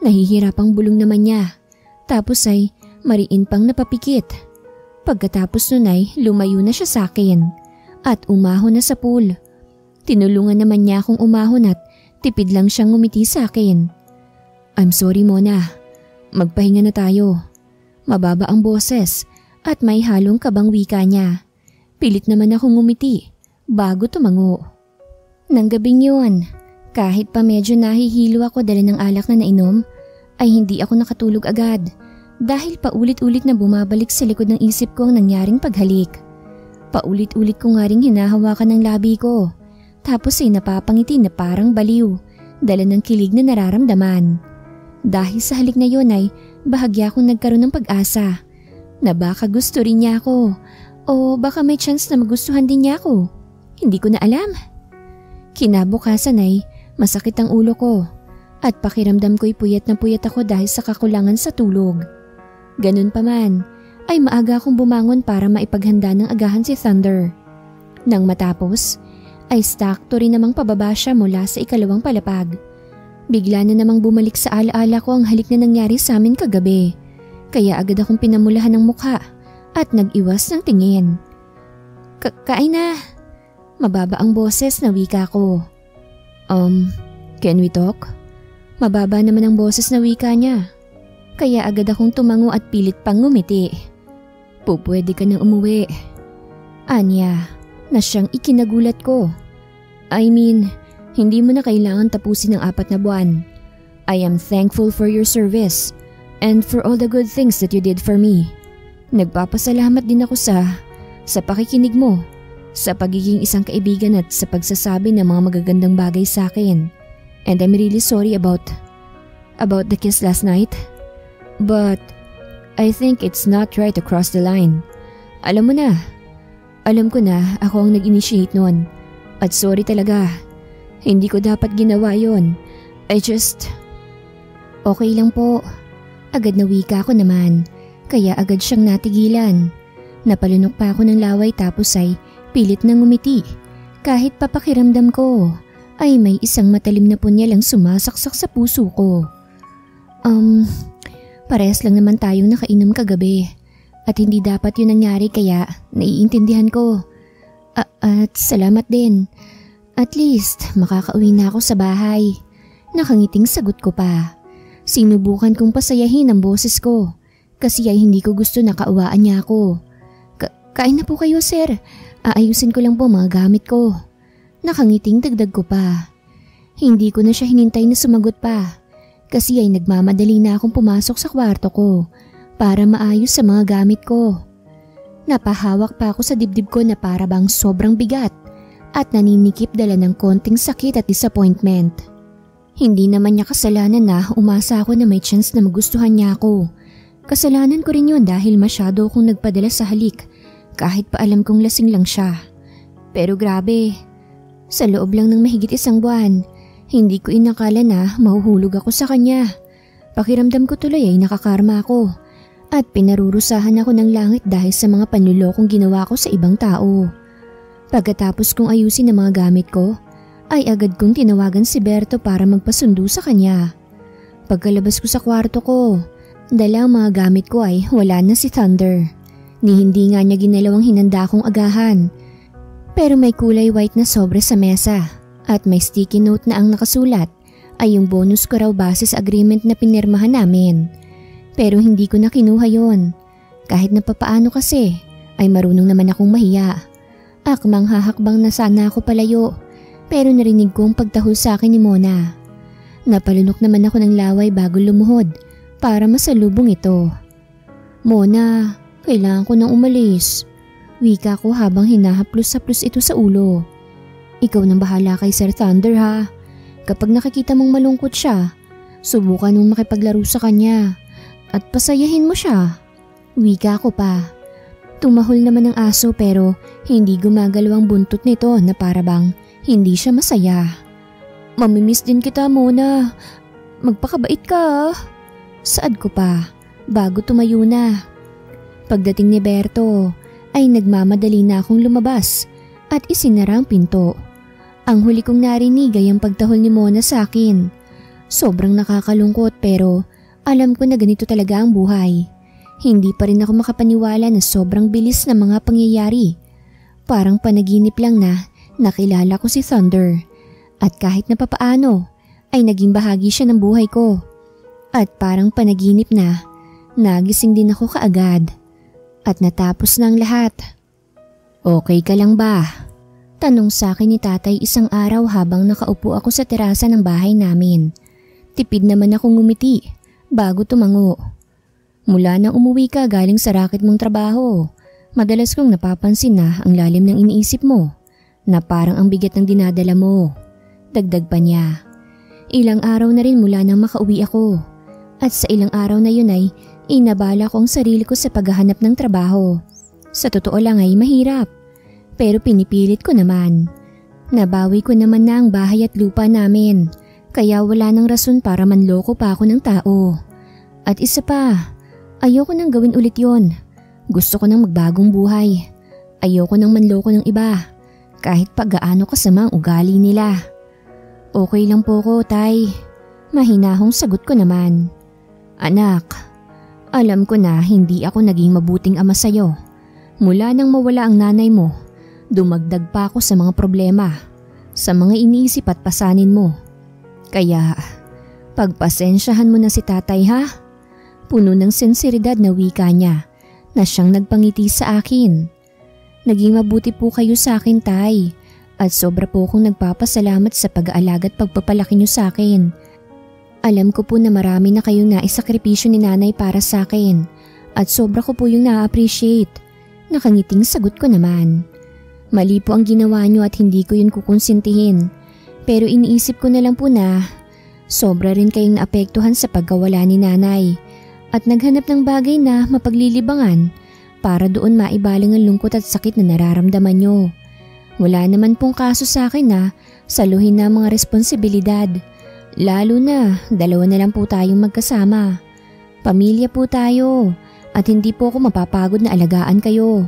Nahihirapang bulong naman niya. Tapos ay mariin pang napapikit. Pagkatapos nun ay lumayo na siya sa akin at umahon na sa pool. Tinulungan naman niya akong umahon at tipid lang siyang ngumiti sa akin. I'm sorry Mona, magpahinga na tayo. Mababa ang boses at may halong kabang wika niya. Pilit naman akong ngumiti bago tumango. Nang gabing yun, kahit pa medyo nahihilo ako dala ng alak na nainom, ay hindi ako nakatulog agad dahil paulit-ulit na bumabalik sa likod ng isip ko ang nangyaring paghalik. Paulit-ulit ko nga ring hinahawakan ng labi ko. Tapos ay napapangiti na parang baliw, dala ng kilig na nararamdaman. Dahil sa halik na yun ay bahagya akong nagkaroon ng pag-asa na baka gusto rin niya ako o baka may chance na magustuhan din niya ako. Hindi ko na alam. Kinabukasan ay masakit ang ulo ko at pakiramdam ko'y puyat na puyat ako dahil sa kakulangan sa tulog. Ganun pa man ay maaga akong bumangon para maipaghanda ng agahan si Thunder. Nang matapos, ay sakto rin namang pababa siya mula sa ikalawang palapag. Bigla na namang bumalik sa alaala ko ang halik na nangyari sa amin kagabi. Kaya agad akong pinamulahan ng mukha at nag-iwas ng tingin. Kain na. Mababa ang boses na wika ko. Can we talk? Mababa naman ang boses na wika niya. Kaya agad akong tumango at pilit pang ngumiti. Pupwede ka nang umuwi. Anya, na siyang ikinagulat ko. I mean, hindi mo na kailangan tapusin ang 4 na buwan. I am thankful for your service and for all the good things that you did for me. Nagpapasalamat din ako sa pakikinig mo, sa pagiging isang kaibigan at sa pagsasabi ng mga magagandang bagay sa akin. And I'm really sorry about the kiss last night. But I think it's not right to cross the line. Alam ko na ako ang nag-initiate nun. At sorry talaga. Hindi ko dapat ginawa yon. Okay lang po. Agad na wika ko naman. Kaya agad siyang natigilan. Napalunok pa ako ng laway tapos ay pilit na ngumiti. Kahit papakiramdam ko ay may isang matalim na punyal ang sumasaksak sa puso ko. Parehas lang naman tayong nakainom kagabi. At hindi dapat yun nangyari kaya naiintindihan ko. At salamat din. At least makakauwi na ako sa bahay. Nakangiting sagot ko pa. Sinubukan kong pasayahin ang boses ko kasi ay hindi ko gusto na kaawaan niya ako. Kain na po kayo sir. Aayusin ko lang po mga gamit ko. Nakangiting dagdag ko pa. Hindi ko na siya hinintay na sumagot pa kasi ay nagmamadali na akong pumasok sa kwarto ko para maayos sa mga gamit ko. Napahawak pa ako sa dibdib ko na para bang sobrang bigat at naninikip dala ng konting sakit at disappointment. Hindi naman niya kasalanan na umasa ako na may chance na magustuhan niya ako. Kasalanan ko rin yun dahil masyado akong nagpadala sa halik kahit pa alam kong lasing lang siya. Pero grabe, sa loob lang ng mahigit 1 buwan, hindi ko inakala na mahuhulog ako sa kanya. Pakiramdam ko tuloy ay nakakarma ako at pinarurusahan ako ng langit dahil sa mga panlulokong ginawa ko sa ibang tao. Pagkatapos kong ayusin ang mga gamit ko, ay agad kong tinawagan si Berto para magpasundo sa kanya. Pagkalabas ko sa kwarto ko, dala ang mga gamit ko ay wala na si Thunder. Ni hindi nga niya ginalawang hinanda kong agahan. Pero may kulay white na sobre sa mesa at may sticky note na ang nakasulat ay yung bonus ko raw base sa agreement na pinirmahan namin. Pero hindi ko na kinuha yon. Kahit na papaano kasi ay marunong naman akong mahiya. Akmang hahakbang na sana ako palayo pero narinig ko ang pagtahol sa akin ni Mona. Napalunok naman ako ng laway bago lumuhod para masalubong ito. Mona, kailangan ko nang umalis. Wika ko habang hinahaplos-haplos ito sa ulo. Ikaw nang bahala kay Sir Thunder ha. Kapag nakikita mong malungkot siya, subukan mong makipaglaro sa kanya at pasayahin mo siya. Wika ko pa. Tumahol naman ang aso pero hindi gumagalaw ang buntot nito na parabang hindi siya masaya. Mamimiss din kita Mona. Magpakabait ka. Saad ko pa bago tumayo na. Pagdating ni Berto ay nagmamadali na akong lumabas at isinara ang pinto. Ang huli kong narinig ay ang pagtahol ni Mona sa akin. Sobrang nakakalungkot pero alam ko na ganito talaga ang buhay. Hindi pa rin ako makapaniwala na sobrang bilis ng mga pangyayari. Parang panaginip lang na nakilala ko si Thunder. At kahit na papaano ay naging bahagi siya ng buhay ko. At parang panaginip na nagising din ako kaagad. At natapos na ang lahat. Okay ka lang ba? Tanong sa akin ni tatay isang araw habang nakaupo ako sa terasa ng bahay namin. Tipid naman akong ngumiti bago tumango. Mula nang umuwi ka galing sa raket mong trabaho, madalas kong napapansin na ang lalim ng iniisip mo, na parang ang bigat ng dinadala mo. Dagdag pa niya. Ilang araw na rin mula nang makauwi ako. At sa ilang araw na yun ay inabala ko ang sarili ko sa paghahanap ng trabaho. Sa totoo lang ay mahirap. Pero pinipilit ko naman. Nabawi ko naman na ang bahay at lupa namin. Kaya wala nang rason para manloko pa ako ng tao. At isa pa, ayoko nang gawin ulit yon. Gusto ko nang magbagong buhay. Ayoko nang manloko ng iba. Kahit pa gaano kasama ang ugali nila. Okay lang po ko, tay. Mahinahong sagot ko naman. Anak, alam ko na hindi ako naging mabuting ama sa'yo. Mula nang mawala ang nanay mo, dumagdag pa ako sa mga problema, sa mga iniisip at pasanin mo. Kaya, pagpasensyahan mo na si tatay ha? Puno ng sinseridad na wika niya na siyang nagpangiti sa akin. Naging mabuti po kayo sa akin, tay, at sobra po akong nagpapasalamat sa pag-aalaga at pagpapalaki niyo sa akin. Alam ko po na marami na kayong naisakripisyo ni nanay para sa akin at sobra ko po yung na-appreciate. Nakangiting sagot ko naman. Mali po ang ginawa niyo at hindi ko yun kukonsintihin. Pero iniisip ko na lang po na sobra rin kayong naapektuhan sa pagkawala ni nanay at naghanap ng bagay na mapaglilibangan para doon maibaling ang lungkot at sakit na nararamdaman niyo. Wala naman pong kaso sa akin na saluhin na mga responsibilidad. Lalo na, 2 na lang po tayong magkasama. Pamilya po tayo at hindi po ako mapapagod na alagaan kayo.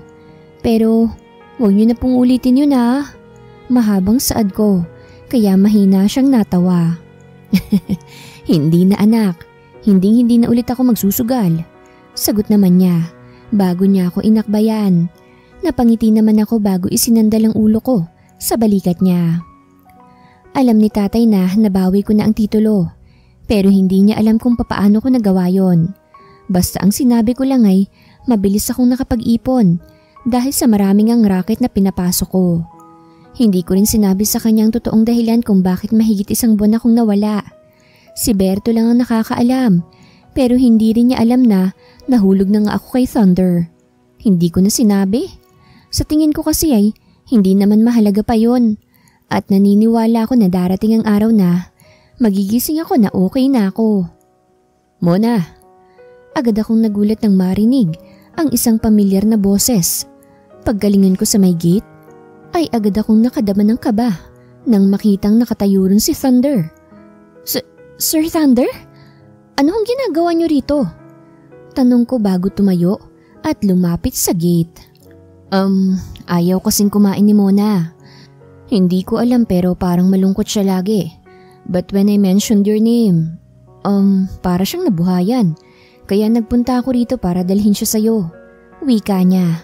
Pero huwag niyo na pong ulitin yun ha. Mahabang saad ko, kaya mahina siyang natawa. Hindi na anak, hindi na ulit ako magsusugal. Sagot naman niya, bago niya ako inakbayan. Napangiti naman ako bago isinandal ang ulo ko sa balikat niya. Alam ni tatay na nabawi ko na ang titulo, pero hindi niya alam kung papaano ko nagawa yon. Basta ang sinabi ko lang ay mabilis akong nakapag-ipon dahil sa maraming ang racket na pinapasok ko. Hindi ko rin sinabi sa kanyang totoong dahilan kung bakit mahigit 1 buwan akong nawala. Si Berto lang ang nakakaalam, pero hindi rin niya alam na nahulog na nga ako kay Thunder. Hindi ko na sinabi. Sa tingin ko kasi ay hindi naman mahalaga pa yon. At naniniwala ako na darating ang araw na magigising ako na okay na ako. Mona, Agad akong nagulat nang marinig ang isang pamilyar na boses. Paggalingan ko sa may gate, ay agad akong nakadama ng kaba nang makitang nakatayo rin si Thunder. Sir Thunder? Anong ginagawa niyo rito? Tanong ko bago tumayo at lumapit sa gate. Ayaw kasing kumain ni Mona. Hindi ko alam pero parang malungkot siya lagi. But when I mentioned your name, para siyang nabuhayan. Kaya nagpunta ako rito para dalhin siya sa'yo. Wika niya.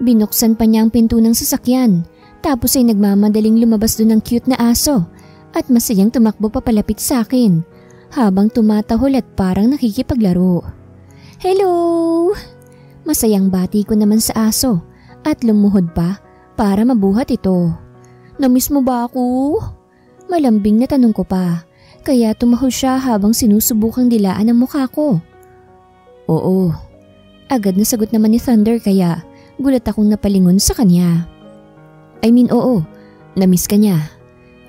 Binuksan pa niya ang pinto ng sasakyan. Tapos ay nagmamadaling lumabas doon ng cute na aso. At masayang tumakbo papalapit sa akin. Habang tumatahol at parang nakikipaglaro. Hello! Masayang bati ko naman sa aso. At lumuhod pa para mabuhat ito. Namiss mo ba ako? Malambing na tanong ko pa. Kaya tumahol siya habang sinusubukang dilaan ang mukha ko. Oo. Agad na sagot naman ni Thunder kaya gulat akong napalingon sa kanya. Oo. Namiss ka niya.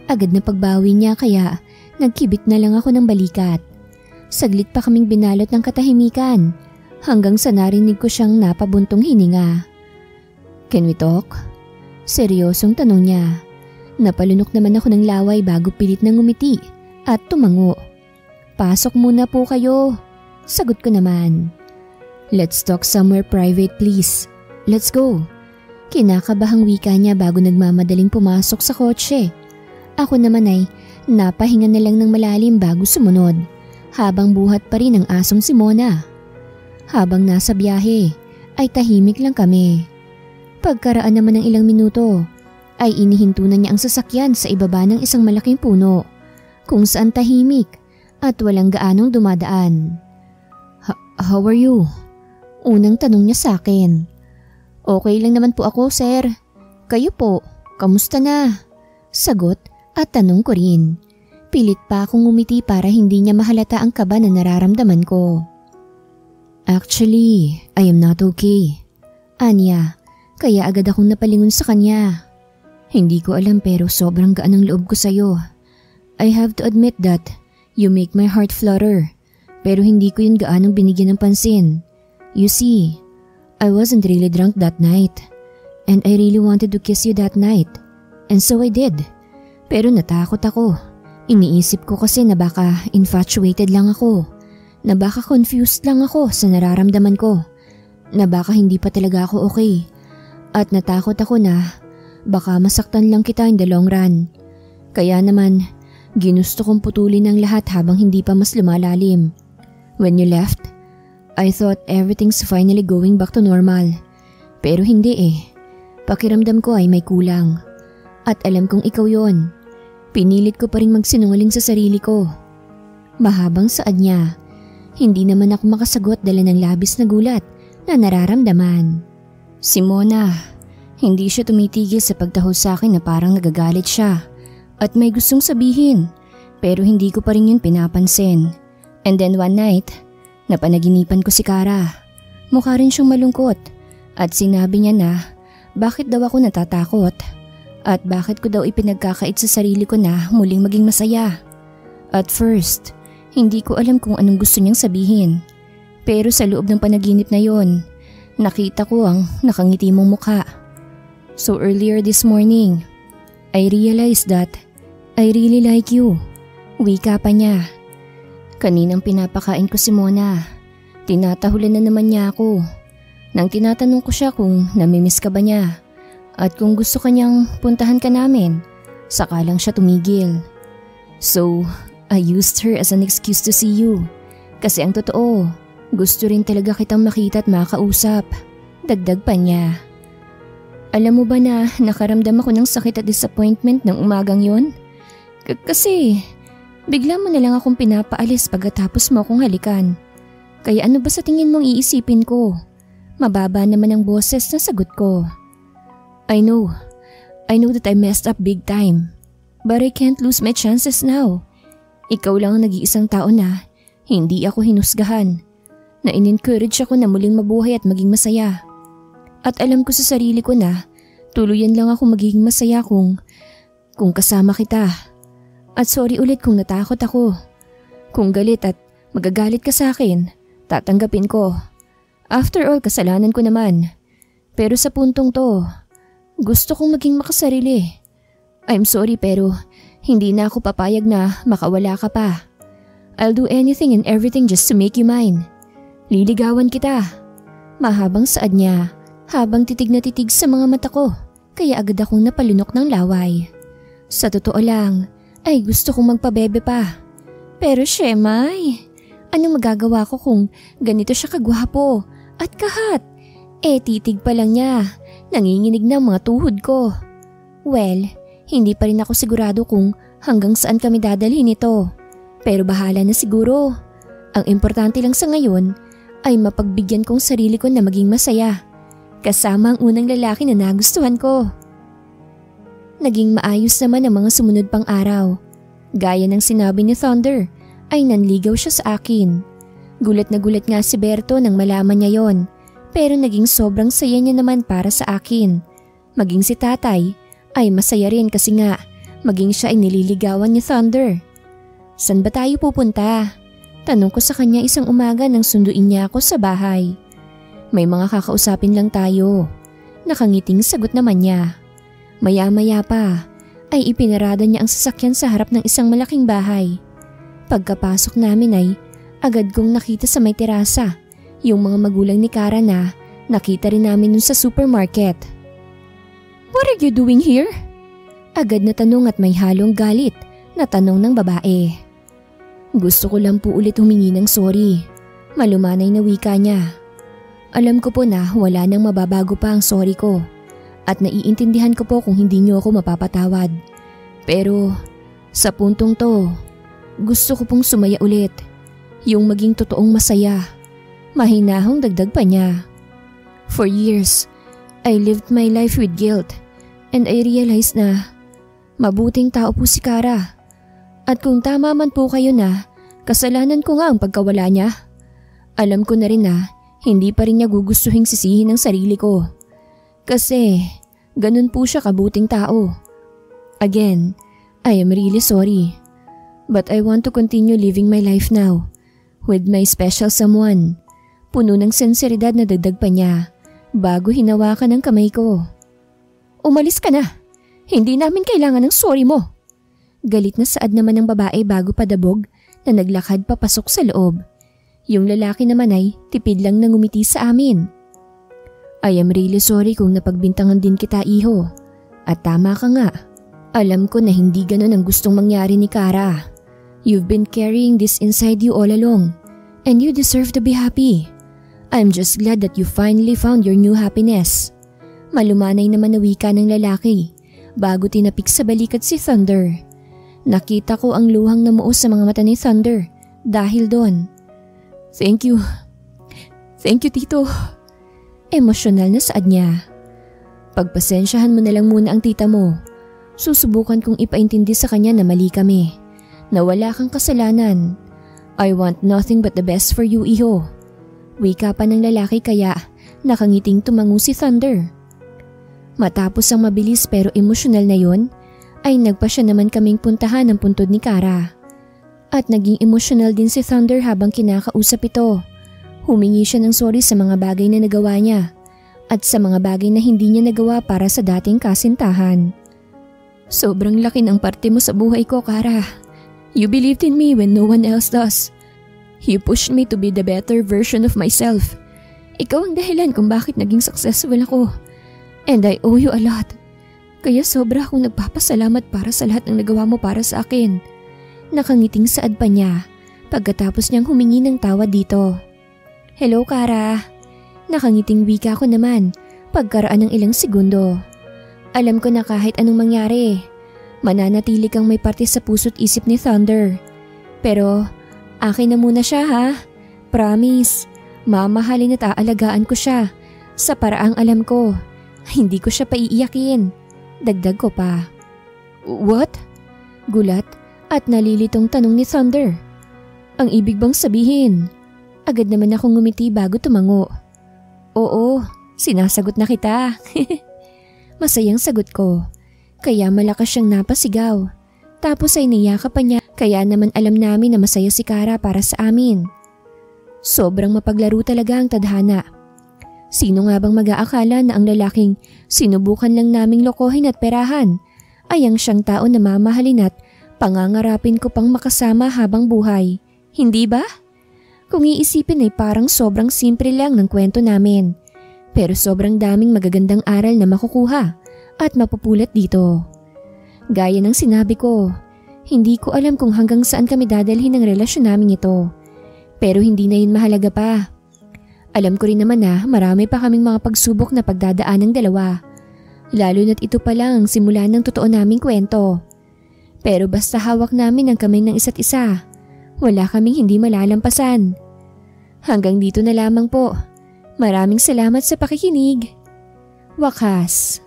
Agad na pagbawi niya kaya nagkibit na lang ako ng balikat. Saglit pa kaming binalot ng katahimikan hanggang sa narinig ko siyang napabuntong hininga. Can we talk? Seryosong tanong niya. Napalunok naman ako ng laway bago pilit na ngumiti at tumango. Pasok muna po kayo. Sagot ko naman. Let's talk somewhere private please. Let's go. Kinakabahang wika niya bago nagmamadaling pumasok sa kotse. Ako naman ay napahinga na lang ng malalim bago sumunod habang buhat pa rin ang asong si Mona. Habang nasa biyahe ay tahimik lang kami. Pagkaraan naman ng ilang minuto ay inihinto na niya ang sasakyan sa ibaba ng isang malaking puno kung saan tahimik at walang gaanong dumadaan. How are you? Unang tanong niya sa akin. Okay lang naman po ako, sir. Kayo po, kamusta na? Sagot at tanong ko rin. Pilit pa akong ngumiti para hindi niya mahalata ang kaba na nararamdaman ko. Actually, I am not okay. Anya, kaya agad akong napalingon sa kanya. Hindi ko alam pero sobrang gaan ang loob ko sa'yo. I have to admit that you make my heart flutter. Pero hindi ko yun gaanong binigyan ng pansin. You see, I wasn't really drunk that night. And I really wanted to kiss you that night. And so I did. Pero natakot ako. Iniisip ko kasi na baka infatuated lang ako. Na baka confused lang ako sa nararamdaman ko. Na baka hindi pa talaga ako okay. At natakot ako na baka masaktan lang kita in the long run. Kaya naman, ginusto kong putulin ang lahat habang hindi pa mas lumalalim. When you left, I thought everything's finally going back to normal. Pero hindi eh. Pakiramdam ko ay may kulang. At alam kong ikaw yon. Pinilit ko pa rin magsinungaling sa sarili ko. Mahabang saad niya. Hindi naman ako makasagot dala ng labis na gulat na nararamdaman. Si Mona, hindi siya tumitigil sa pagtahol sa akin na parang nagagalit siya. At may gustong sabihin, pero hindi ko pa rin yun pinapansin. And then one night, napanaginipan ko si Kara. Mukha rin siyang malungkot at sinabi niya na bakit daw ako natatakot at bakit ko daw ipinagkakait sa sarili ko na muling maging masaya. At first, hindi ko alam kung anong gusto niyang sabihin. Pero sa loob ng panaginip na yon, nakita ko ang nakangiti mong mukha. So earlier this morning, I realized that I really like you. Wika pa niya. Kaninang pinapakain ko si Mona, tinatahulan na naman niya ako. Nang tinatanong ko siya kung namimiss ka ba niya at kung gusto kanyang puntahan ka namin, saka lang siya tumigil. So, I used her as an excuse to see you. Kasi ang totoo, gusto rin talaga kitang makita at makausap. Dagdag pa niya. Alam mo ba na nakaramdam ako ng sakit at disappointment ng umagang yon? Kasi bigla mo na lang akong pinapaalis pagkatapos mo akong halikan. Kaya ano ba sa tingin mong iisipin ko? Mababa naman ang boses na sagot ko. I know that I messed up big time. But I can't lose my chances now. Ikaw lang ang nag-iisang tao na hindi ako hinusgahan. Na in-encourage ako na muling mabuhay at maging masaya. At alam ko sa sarili ko na tuluyan lang ako magiging masaya kung kasama kita. At sorry ulit kung natakot ako. Kung galit at magagalit ka sa akin, Tatanggapin ko. After all, kasalanan ko naman. Pero sa puntong to, gusto kong maging makasarili. I'm sorry pero hindi na ako papayag na makawala ka pa. I'll do anything and everything just to make you mine. Liligawan kita. Mahabang saad niya habang titig na titig sa mga mata ko, kaya agad akong napalunok ng laway. Sa totoo lang, ay gusto kong magpabebe pa. Pero syemay, anong magagawa ko kung ganito siya kagwapo at kahat? Titig pa lang niya, nanginginig na mga tuhod ko. Well, hindi pa rin ako sigurado kung hanggang saan kami dadalhin ito. Pero bahala na siguro. Ang importante lang sa ngayon ay mapagbigyan kong sarili ko na maging masaya. Kasama ang unang lalaki na nagustuhan ko. Naging maayos naman ang mga sumunod pang araw. Gaya ng sinabi ni Thunder, ay nanligaw siya sa akin. Gulat na gulat nga si Berto nang malaman niya yon. Pero naging sobrang saya niya naman para sa akin. Maging si tatay ay masaya rin kasi nga maging siya ay nililigawan ni Thunder. San ba tayo pupunta? Tanong ko sa kanya isang umaga nang sunduin niya ako sa bahay. May mga kakausapin lang tayo. Nakangiting sagot naman niya. Maya-maya pa ay ipinarada niya ang sasakyan sa harap ng isang malaking bahay. Pagkapasok namin ay agad kong nakita sa may terasa yung mga magulang ni Kara na nakita rin namin nun sa supermarket. What are you doing here? Agad na tanong at may halong galit na tanong ng babae. Gusto ko lang po ulit humingi ng sorry. Malumanay na wika niya. Alam ko po na wala nang mababago pa ang sorry ko. At naiintindihan ko po kung hindi niyo ako mapapatawad. Pero sa puntong to, gusto ko pong sumaya ulit. Yung maging totoong masaya. Mahinahong dagdag pa niya. For years, I lived my life with guilt and I realized na mabuting tao po si Kara. At kung tama man po kayo na kasalanan ko nga ang pagkawala niya, alam ko na rin na hindi pa rin niya gugustuhin sisihin ang sarili ko. Kasi ganun po siya kabuting tao. Again, I am really sorry. But I want to continue living my life now with my special someone. Puno ng senseridad na dagdag pa niya bago hinawakan ang kamay ko. Umalis ka na. Hindi namin kailangan ng sorry mo. Galit na saad naman ng babae bago padabog na naglakad papasok sa loob. Yung lalaki naman ay tipid lang na ngumiti sa amin. I am really sorry kung napagbintangan din kita, iho. At tama ka nga. Alam ko na hindi ganun ang gustong mangyari ni Kara. You've been carrying this inside you all along and you deserve to be happy. I'm just glad that you finally found your new happiness. Malumanay naman na wika ng lalaki bago tinapik sa balikat si Thunder. Nakita ko ang luhang namuo sa mga mata ni Thunder dahil doon. Thank you. Thank you, Tito. Emosyonal na saad niya. Pagpasensyahan mo na lang muna ang tita mo. Susubukan kong ipaintindi sa kanya na mali kami. Na wala kang kasalanan. I want nothing but the best for you, iho. Wika pa ng lalaki kaya nakangiting tumango si Thunder. Matapos ang mabilis pero emosyonal na yon, ay nagpa siya naman kaming puntahan ng puntod ni Kara. At naging emosyonal din si Thunder habang kinakausap ito. Humingi siya ng sorry sa mga bagay na nagawa niya at sa mga bagay na hindi niya nagawa para sa dating kasintahan. Sobrang laki ng parte mo sa buhay ko, Kara. You believed in me when no one else does. You pushed me to be the better version of myself. Ikaw ang dahilan kung bakit naging successful ako. And I owe you a lot. Kaya sobra akong nagpapasalamat para sa lahat ng nagawa mo para sa akin. Nakangiting saad pa niya pagkatapos niyang humingi ng tawad dito. Hello, Kara. Nakangiting wika ko naman pagkaraan ng ilang segundo. Alam ko na kahit anong mangyari, mananatili kang may parte sa puso't isip ni Thunder. Pero akin na muna siya, ha? Promise, mamahalin at aalagaan ko siya sa paraang alam ko. Hindi ko siya paiiyakin. Dagdag ko pa. What? Gulat at nalilitong tanong ni Thunder. Ang ibig bang sabihin? Agad naman akong ngumiti bago tumango. Oo, sinasagot na kita. Masayang sagot ko. Kaya malakas siyang napasigaw. Tapos ay niyakapan niya kaya naman alam namin na masaya si Kara para sa amin. Sobrang mapaglaro talaga ang tadhana. Sino nga bang mag-aakala na ang lalaking sinubukan lang naming lokohin at perahan ay ang siyang tao na mamahalin at pangangarapin ko pang makasama habang buhay, hindi ba? Kung iisipin ay parang sobrang simple lang ng kwento namin, pero sobrang daming magagandang aral na makukuha at mapupulot dito. Gaya ng sinabi ko, hindi ko alam kung hanggang saan kami dadalhin ng relasyon namin ito. Pero hindi na yun mahalaga pa. Alam ko rin naman na marami pa kaming mga pagsubok na pagdadaan ng dalawa. Lalo na't ito pa lang ang simula ng totoo naming kwento. Pero basta hawak namin ang kamay ng isa't isa, wala kaming hindi malalampasan. Hanggang dito na lamang po. Maraming salamat sa pakikinig. Wakas.